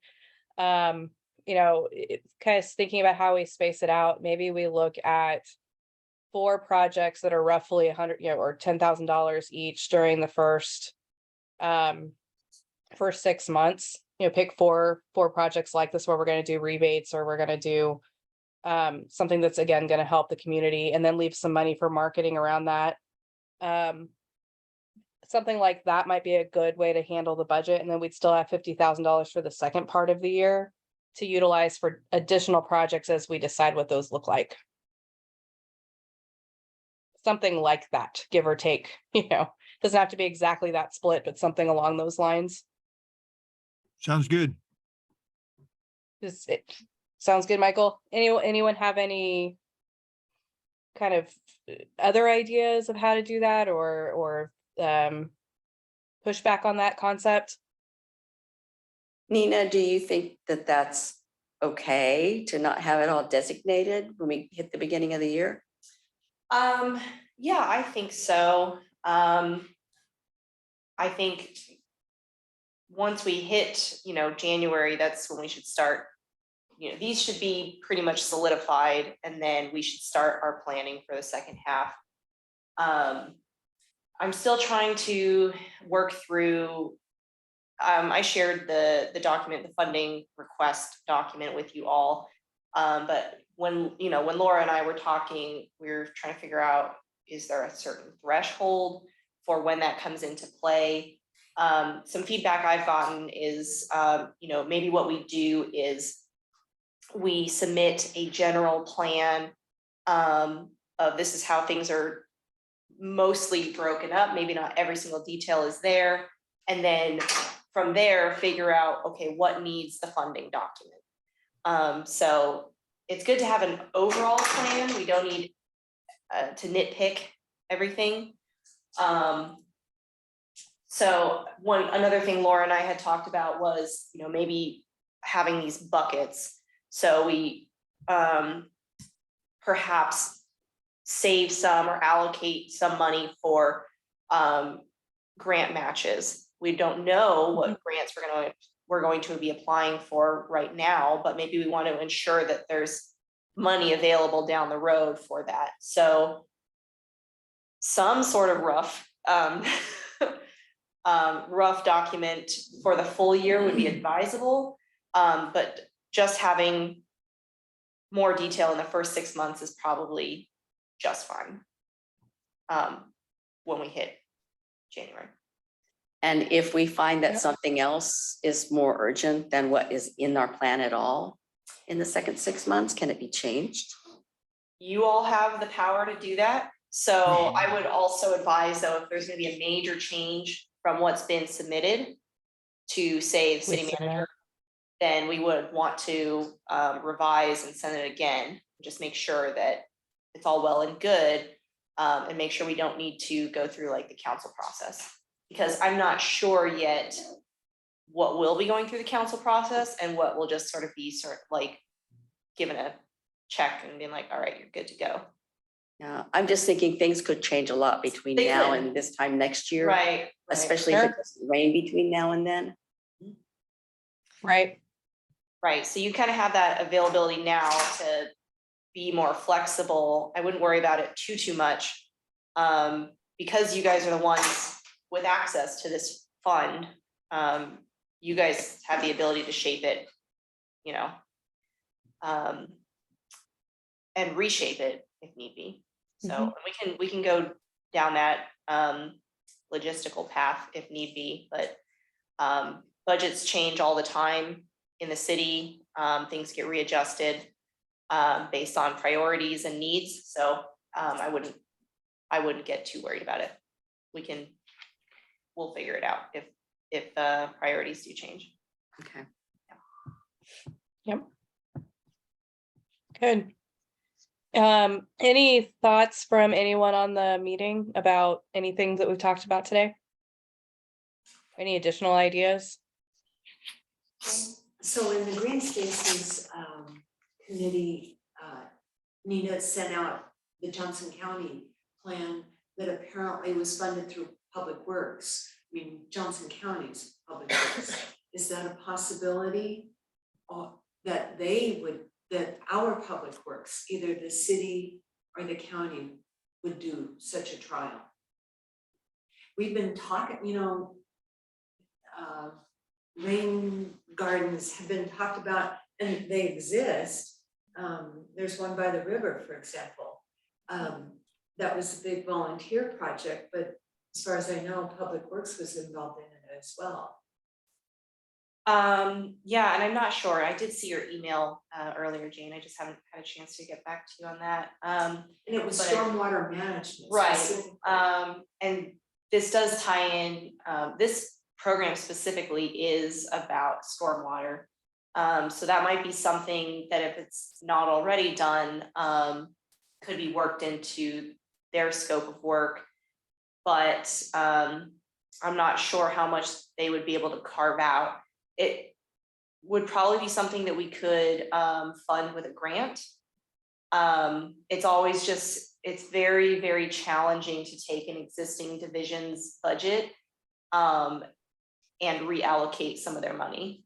S1: It's kind of thinking about how we space it out. Maybe we look at 4 projects that are roughly 100, or $10,000 each during the first 6 months. Pick four projects like this where we're going to do rebates, or we're going to do something that's again going to help the community, and then leave some money for marketing around that. Something like that might be a good way to handle the budget, and then we'd still have $50,000 for the second part of the year to utilize for additional projects as we decide what those look like. Something like that, give or take. Doesn't have to be exactly that split, but something along those lines.
S8: Sounds good.
S1: It sounds good, Michael. Anyone have any kind of other ideas of how to do that, or push back on that concept?
S2: Nina, do you think that that's okay to not have it all designated when we hit the beginning of the year?
S3: Yeah, I think so. I think once we hit, January, that's when we should start. These should be pretty much solidified, and then we should start our planning for the second half. I'm still trying to work through. I shared the document, the funding request document with you all. But when Laura and I were talking, we were trying to figure out, is there a certain threshold for when that comes into play? Some feedback I've gotten is, maybe what we do is we submit a general plan of this is how things are mostly broken up. Maybe not every single detail is there. And then from there, figure out, okay, what needs the funding document. So it's good to have an overall plan. We don't need to nitpick everything. So another thing Laura and I had talked about was, maybe having these buckets. So we perhaps save some or allocate some money for grant matches. We don't know what grants we're going to be applying for right now, but maybe we want to ensure that there's money available down the road for that. So some sort of rough document for the full year would be advisable, but just having more detail in the first 6 months is probably just fine when we hit January.
S2: And if we find that something else is more urgent than what is in our plan at all in the second 6 months, can it be changed?
S3: You all have the power to do that. So I would also advise, though, if there's going to be a major change from what's been submitted to, say, the city manager, then we would want to revise and send it again. just make sure that it's all well and good, and make sure we don't need to go through like the council process. Because I'm not sure yet what will be going through the council process and what will just sort of be like given a check and being like, all right, you're good to go.
S2: Yeah, I'm just thinking things could change a lot between
S3: They
S2: now
S3: could.
S2: and this time next year.
S3: Right.
S2: Especially if
S1: Sure.
S2: it doesn't rain between now and then.
S1: Right.
S3: Right, so you kind of have that availability now to be more flexible. I wouldn't worry about it too much. Because you guys are the ones with access to this fund, you guys have the ability to shape it, you know, and reshape it if need be. So we can go down that logistical path if need be, but budgets change all the time in the city. Things get readjusted based on priorities and needs. So I wouldn't get too worried about it. We'll figure it out if priorities do change.
S2: Okay.
S1: Yep. Good. Any thoughts from anyone on the meeting about anything that we've talked about today? Any additional ideas?
S11: So in the Green Spaces committee, Nina sent out the Johnson County plan that apparently was funded through Public Works. I mean, Johnson County's Public Works. Is that a possibility? Or that that our Public Works, either the city or the county, would do such a trial? We've been talking, rain gardens have been talked about and they exist. There's one by the river, for example. That was a big volunteer project, but as far as I know, Public Works was involved in it as well.
S3: Yeah, and I'm not sure. I did see your email earlier, Jane. I just haven't had a chance to get back to you on that.
S11: And it was
S3: but-
S11: stormwater management.
S3: Right.
S11: specifically.
S3: And this does tie in, this program specifically is about stormwater. So that might be something that if it's not already done, could be worked into their scope of work. But I'm not sure how much they would be able to carve out. It would probably be something that we could fund with a grant. It's always just, it's very, very challenging to take an existing division's budget and reallocate some of their money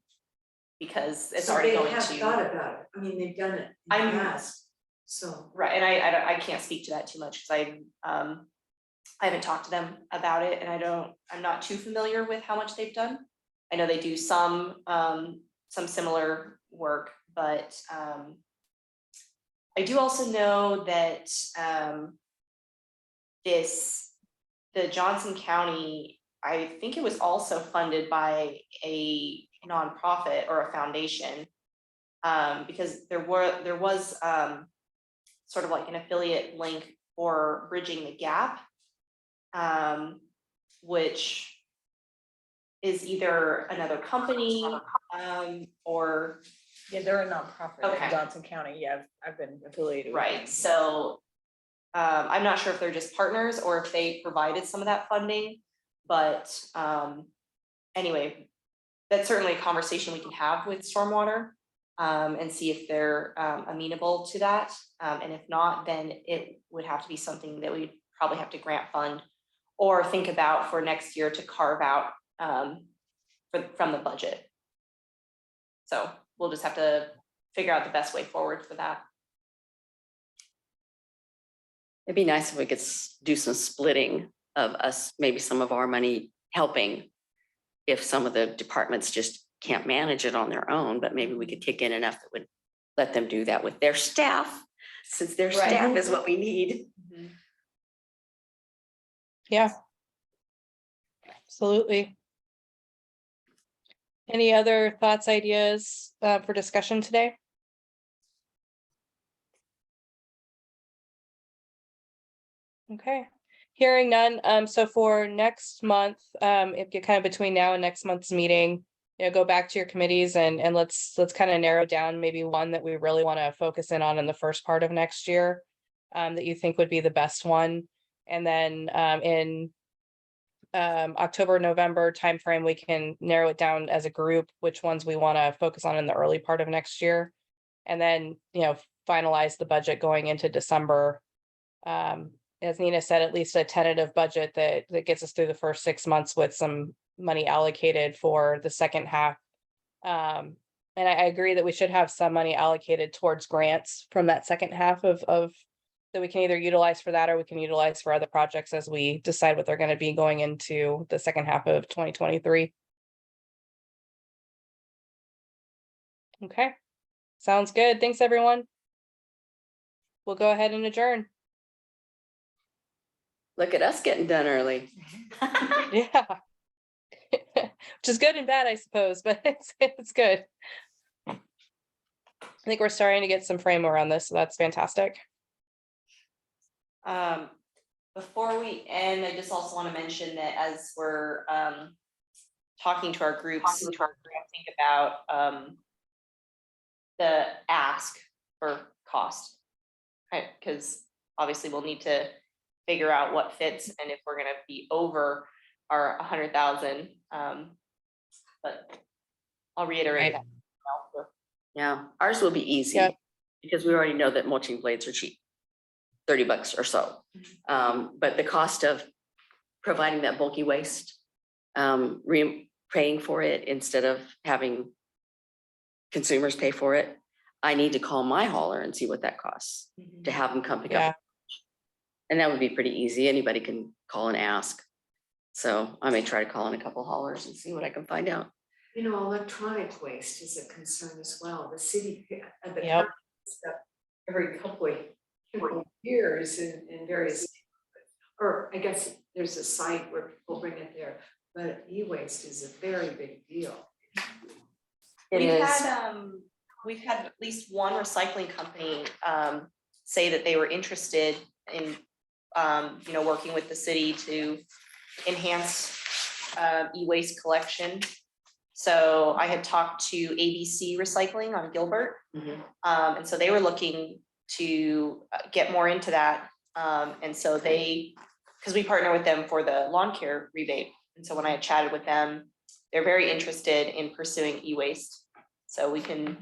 S3: because it's
S11: So
S3: already
S11: they
S3: going
S11: have
S3: to.
S11: thought about it. I mean, they've done it in
S3: I'm-
S11: the past, so.
S3: Right, and I can't speak to that too much because I haven't talked to them about it and I'm not too familiar with how much they've done. I know they do some similar work, but I do also know that the Johnson County, I think it was also funded by a nonprofit or a foundation, because there was sort of like an affiliate link for Bridging the Gap, which is either another company or
S7: Yeah, they're a nonprofit
S3: Okay.
S7: in Johnson County. Yeah, I've been affiliated with
S3: right.
S7: them.
S3: So I'm not sure if they're just partners or if they provided some of that funding, but anyway, that's certainly a conversation we can have with Stormwater and see if they're amenable to that. And if not, then it would have to be something that we'd probably have to grant fund or think about for next year to carve out from the budget. So we'll just have to figure out the best way forward for that.
S2: It'd be nice if we could do some splitting of us, maybe some of our money helping. If some of the departments just can't manage it on their own, but maybe we could kick in enough that would let them do that with their staff, since their
S3: Right.
S2: staff is what we need.
S1: Yeah. Absolutely. Any other thoughts, ideas for discussion today? Okay, hearing none. So for next month, if you're kind of between now and next month's meeting, go back to your committees and let's kind of narrow down maybe one that we really want to focus in on in the first part of next year, that you think would be the best one. And then in October, November timeframe, we can narrow it down as a group, which ones we want to focus on in the early part of next year. And then, finalize the budget going into December. As Nina said, at least a tentative budget that gets us through the first 6 months with some money allocated for the second half. And I agree that we should have some money allocated towards grants from that second half of that we can either utilize for that or we can utilize for other projects as we decide what they're going to be going into the second half of 2023. Okay, sounds good. Thanks, everyone. We'll go ahead and adjourn.
S2: Look at us getting done early.
S1: Yeah. Which is good and bad, I suppose, but it's good. I think we're starting to get some frame around this, so that's fantastic.
S3: Before we end, I just also want to mention that as we're talking to our groups, think about the ask for cost, right? Because obviously we'll need to figure out what fits and if we're going to be over our 100,000. But I'll reiterate that.
S2: Yeah, ours will be easy
S1: Yep.
S2: because we already know that mulching blades are cheap, $30 or so. But the cost of providing that bulky waste, paying for it instead of having consumers pay for it, I need to call my hauler and see what that costs to have them come pick
S1: Yeah.
S2: up. And that would be pretty easy. Anybody can call and ask. So I may try to call in a couple haulers and see what I can find out.
S11: Electronic waste is a concern as well. The city, the
S1: Yep.
S11: county stuff every couple of years in various, or I guess there's a site where people bring it there, but e-waste is a very big deal.
S2: It is.
S3: We've had at least one recycling company say that they were interested in working with the city to enhance e-waste collection. So I had talked to ABC Recycling on Gilbert, and so they were looking to get more into that. And so because we partner with them for the lawn care rebate, and so when I had chatted with them, they're very interested in pursuing e-waste. So we can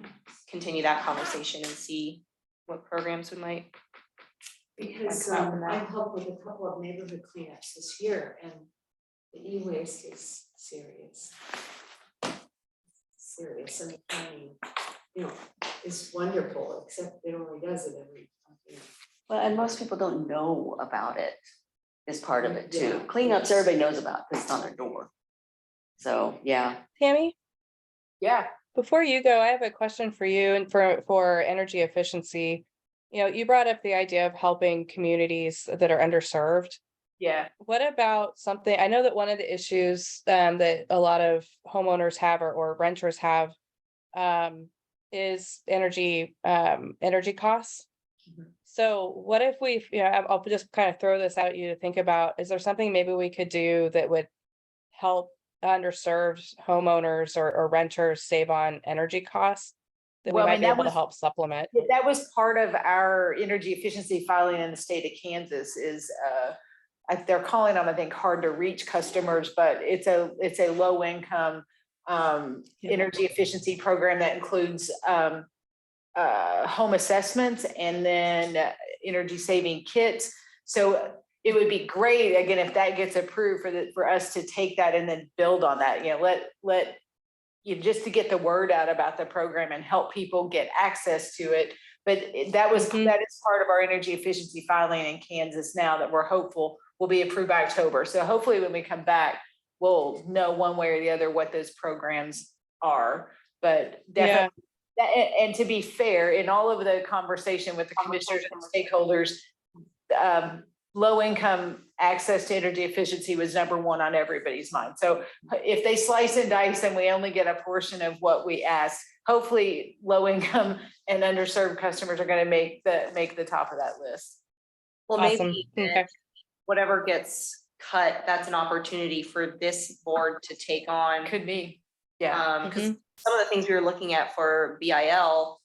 S3: continue that conversation and see what programs we might.
S11: Because I've helped with a couple of neighborhood cleanups this year, and the e-waste is serious. Serious, and the county, is wonderful, except it only does it every.
S2: Well, and most people don't know about it is part of it too.
S11: Yeah.
S2: Cleanups, everybody knows about because it's on their door. So, yeah.
S1: Tammy,
S7: Yeah.
S1: before you go, I have a question for you and for energy efficiency. You brought up the idea of helping communities that are underserved.
S7: Yeah.
S1: What about something, I know that one of the issues that a lot of homeowners have or renters have is energy costs. So what if we, I'll just kind of throw this at you to think about, is there something maybe we could do that would help underserved homeowners or renters save on energy costs that we
S7: Well, I
S1: might
S7: mean,
S1: be
S7: that
S1: able to
S7: was-
S1: help supplement?
S7: That was part of our energy efficiency filing in the state of Kansas is, they're calling them, I think, hard to reach customers, but it's a low income energy efficiency program that includes home assessments and then energy saving kits. So it would be great, again, if that gets approved for us to take that and then build on that, let just to get the word out about the program and help people get access to it. But that is part of our energy efficiency filing in Kansas now that we're hopeful will be approved by October. So hopefully when we come back, we'll know one way or the other what those programs are. But definitely, and to be fair, in all of the conversation with the commissioners and stakeholders, low income access to energy efficiency was number one on everybody's mind. So if they slice and dice and we only get a portion of what we ask, hopefully low income and underserved customers are going to make the top of that list.
S3: Well,
S1: Awesome.
S3: maybe
S1: Okay.
S3: whatever gets cut, that's an opportunity for this board to take on
S7: Could be. Yeah.
S3: Because some of the things we were looking at for BIL,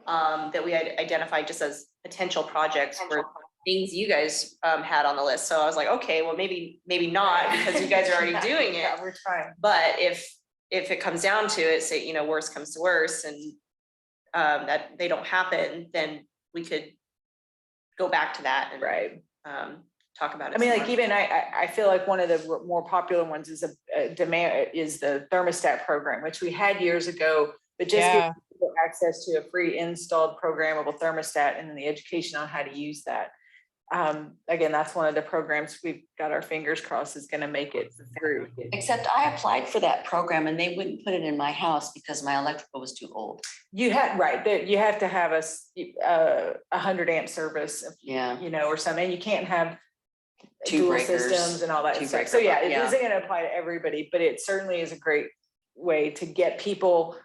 S3: that we had identified just as potential projects were things you guys had on the list. So I was like, okay, well, maybe not, because you guys are already doing it.
S7: Yeah, we're trying.
S3: But if it comes down to it, say, you know, worst comes to worst, and that they don't happen, then we could go back to that and
S7: Right.
S3: talk about it.
S7: I mean,
S3: some
S7: like
S3: more.
S7: even I feel like one of the more popular ones is a demand is the Thermostat program, which we had years ago, but just give
S1: Yeah.
S7: people access to a free installed programmable thermostat and then the education on how to use that. Again, that's one of the programs we've got our fingers crossed is going to make it through.
S2: Except I applied for that program and they wouldn't put it in my house because my electrical was too old.
S7: You had right that you have to have a 100 amp service,
S2: Yeah.
S7: you know, or something. You can't have
S2: Two
S7: dual
S2: breakers,
S7: systems and all that
S2: two
S7: stuff. So
S2: breaker,
S7: yeah, it
S2: yeah.
S7: isn't going to apply to everybody, but it certainly is a great way to get people,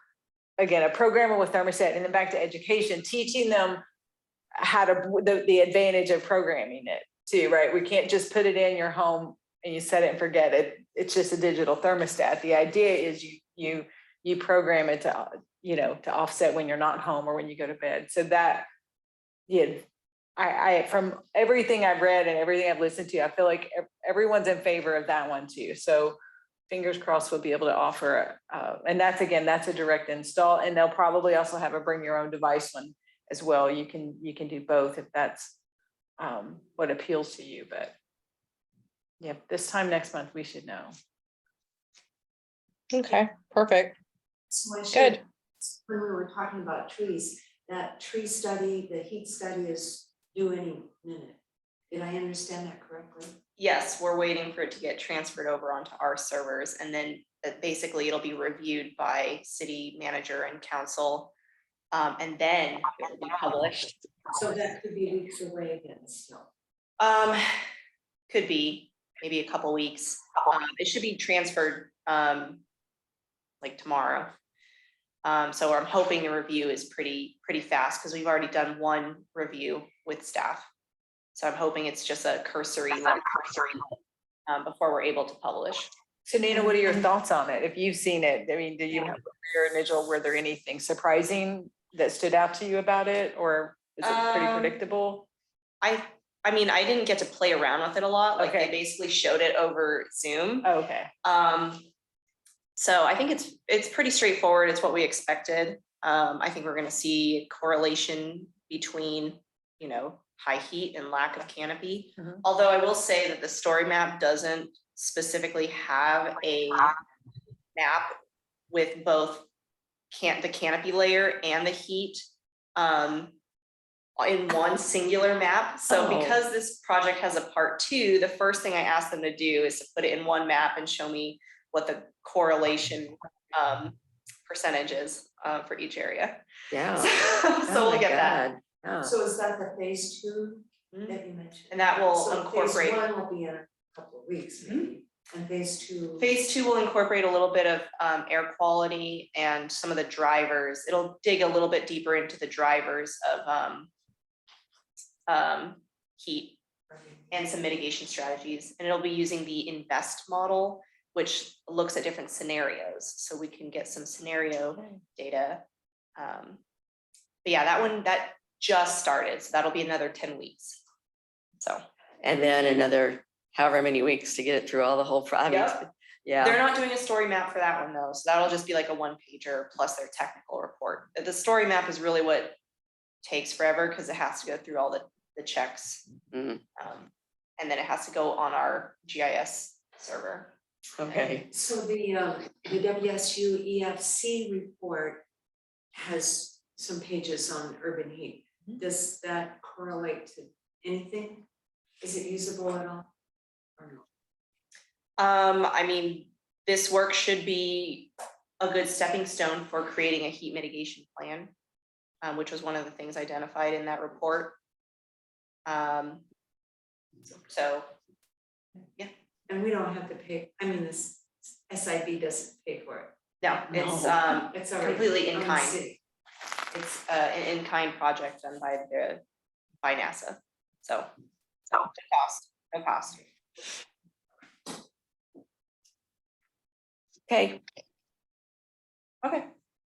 S7: again, a programmer with thermostat, and then back to education, teaching them how to the advantage of programming it too, right? We can't just put it in your home and you set it and forget it. It's just a digital thermostat. The idea is you program it to, you know, to offset when you're not home or when you go to bed. So that, yeah, I from everything I've read and everything I've listened to, I feel like everyone's in favor of that one too. So fingers crossed we'll be able to offer, and that's a direct install, and they'll probably also have a bring your own device one as well. You can do both if that's what appeals to you, but yeah, this time next month we should know.
S1: Okay, perfect.
S11: So I should,
S1: Good.
S11: when we were talking about trees, that tree study, the heat study is due any minute. Did I understand that correctly?
S3: Yes, we're waiting for it to get transferred over onto our servers, and then basically it'll be reviewed by city manager and council. And then it will be published.
S11: So that could be weeks away then still.
S3: Could be maybe a couple weeks. It should be transferred like tomorrow. So I'm hoping the review is pretty fast because we've already done one review with staff. So I'm hoping it's just a cursory look before we're able to publish.
S7: So Nina, what are your thoughts on it? If you've seen it, I mean, did you have your initial, were there anything surprising that stood out to you about it, or is it pretty predictable?
S3: I mean, I didn't get to play around with it a lot. Like
S7: Okay.
S3: they basically showed it over Zoom.
S7: Oh, okay.
S3: So I think it's pretty straightforward. It's what we expected. I think we're going to see a correlation between, you know, high heat and lack of canopy.
S7: Mhm.
S3: Although I will say that the story map doesn't specifically have a map with both the canopy layer and the heat in one singular map. So
S7: Oh.
S3: because this project has a part 2, the first thing I asked them to do is to put it in one map and show me what the correlation percentage is for each area.
S2: Yeah.
S3: So we'll get that.
S2: Yeah.
S11: So is that the phase 2
S3: Mhm.
S11: that you mentioned?
S3: And that will
S11: So
S3: incorporate.
S11: phase 1 will be in a couple of weeks maybe, and phase 2.
S3: Phase 2 will incorporate a little bit of air quality and some of the drivers. It'll dig a little bit deeper into the drivers of heat and some mitigation strategies. And it'll be using the INVEST model, which looks at different scenarios. So we can get some scenario data. But yeah, that just started. So that'll be another 10 weeks. So.
S2: And then another however many weeks to get it through all the whole project.
S3: Yep.
S2: Yeah.
S3: They're not doing a story map for that one though. So that'll just be like a 1-pager plus their technical report. The story map is really what takes forever because it has to go through all the checks.
S2: Mhm.
S3: And then it has to go on our GIS server.
S2: Okay.
S11: So the WSU EFC report has some pages on urban heat. Does that correlate to anything? Is it usable at all? Or no?
S3: I mean, this work should be a good stepping stone for creating a heat mitigation plan, which was one of the things identified in that report. So, yeah.
S11: And we don't have to pay, I mean, this SIB doesn't pay for it.
S3: No, it's
S11: It's already
S3: completely in
S11: on the
S3: kind.
S11: city.
S3: It's an in-kind project done by NASA. So no cost.
S2: Okay.
S3: Okay.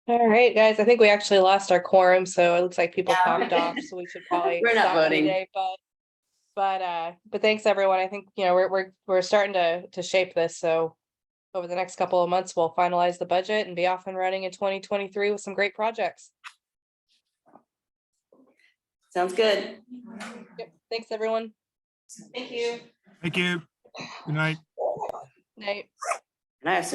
S1: All right, guys, I think we actually lost our quorum, so it looks like people
S3: Yeah.
S1: popped off, so we should probably
S2: We're not
S1: stop for the
S2: voting.
S1: day, but thanks, everyone. I think, you know, we're starting to shape this, so over the next couple of months, we'll finalize the budget and be off and running in 2023 with some great projects.
S2: Sounds good.
S1: Yep. Thanks, everyone.
S3: Thank you.
S8: Thank you. Good night.
S1: Night.
S2: And I have some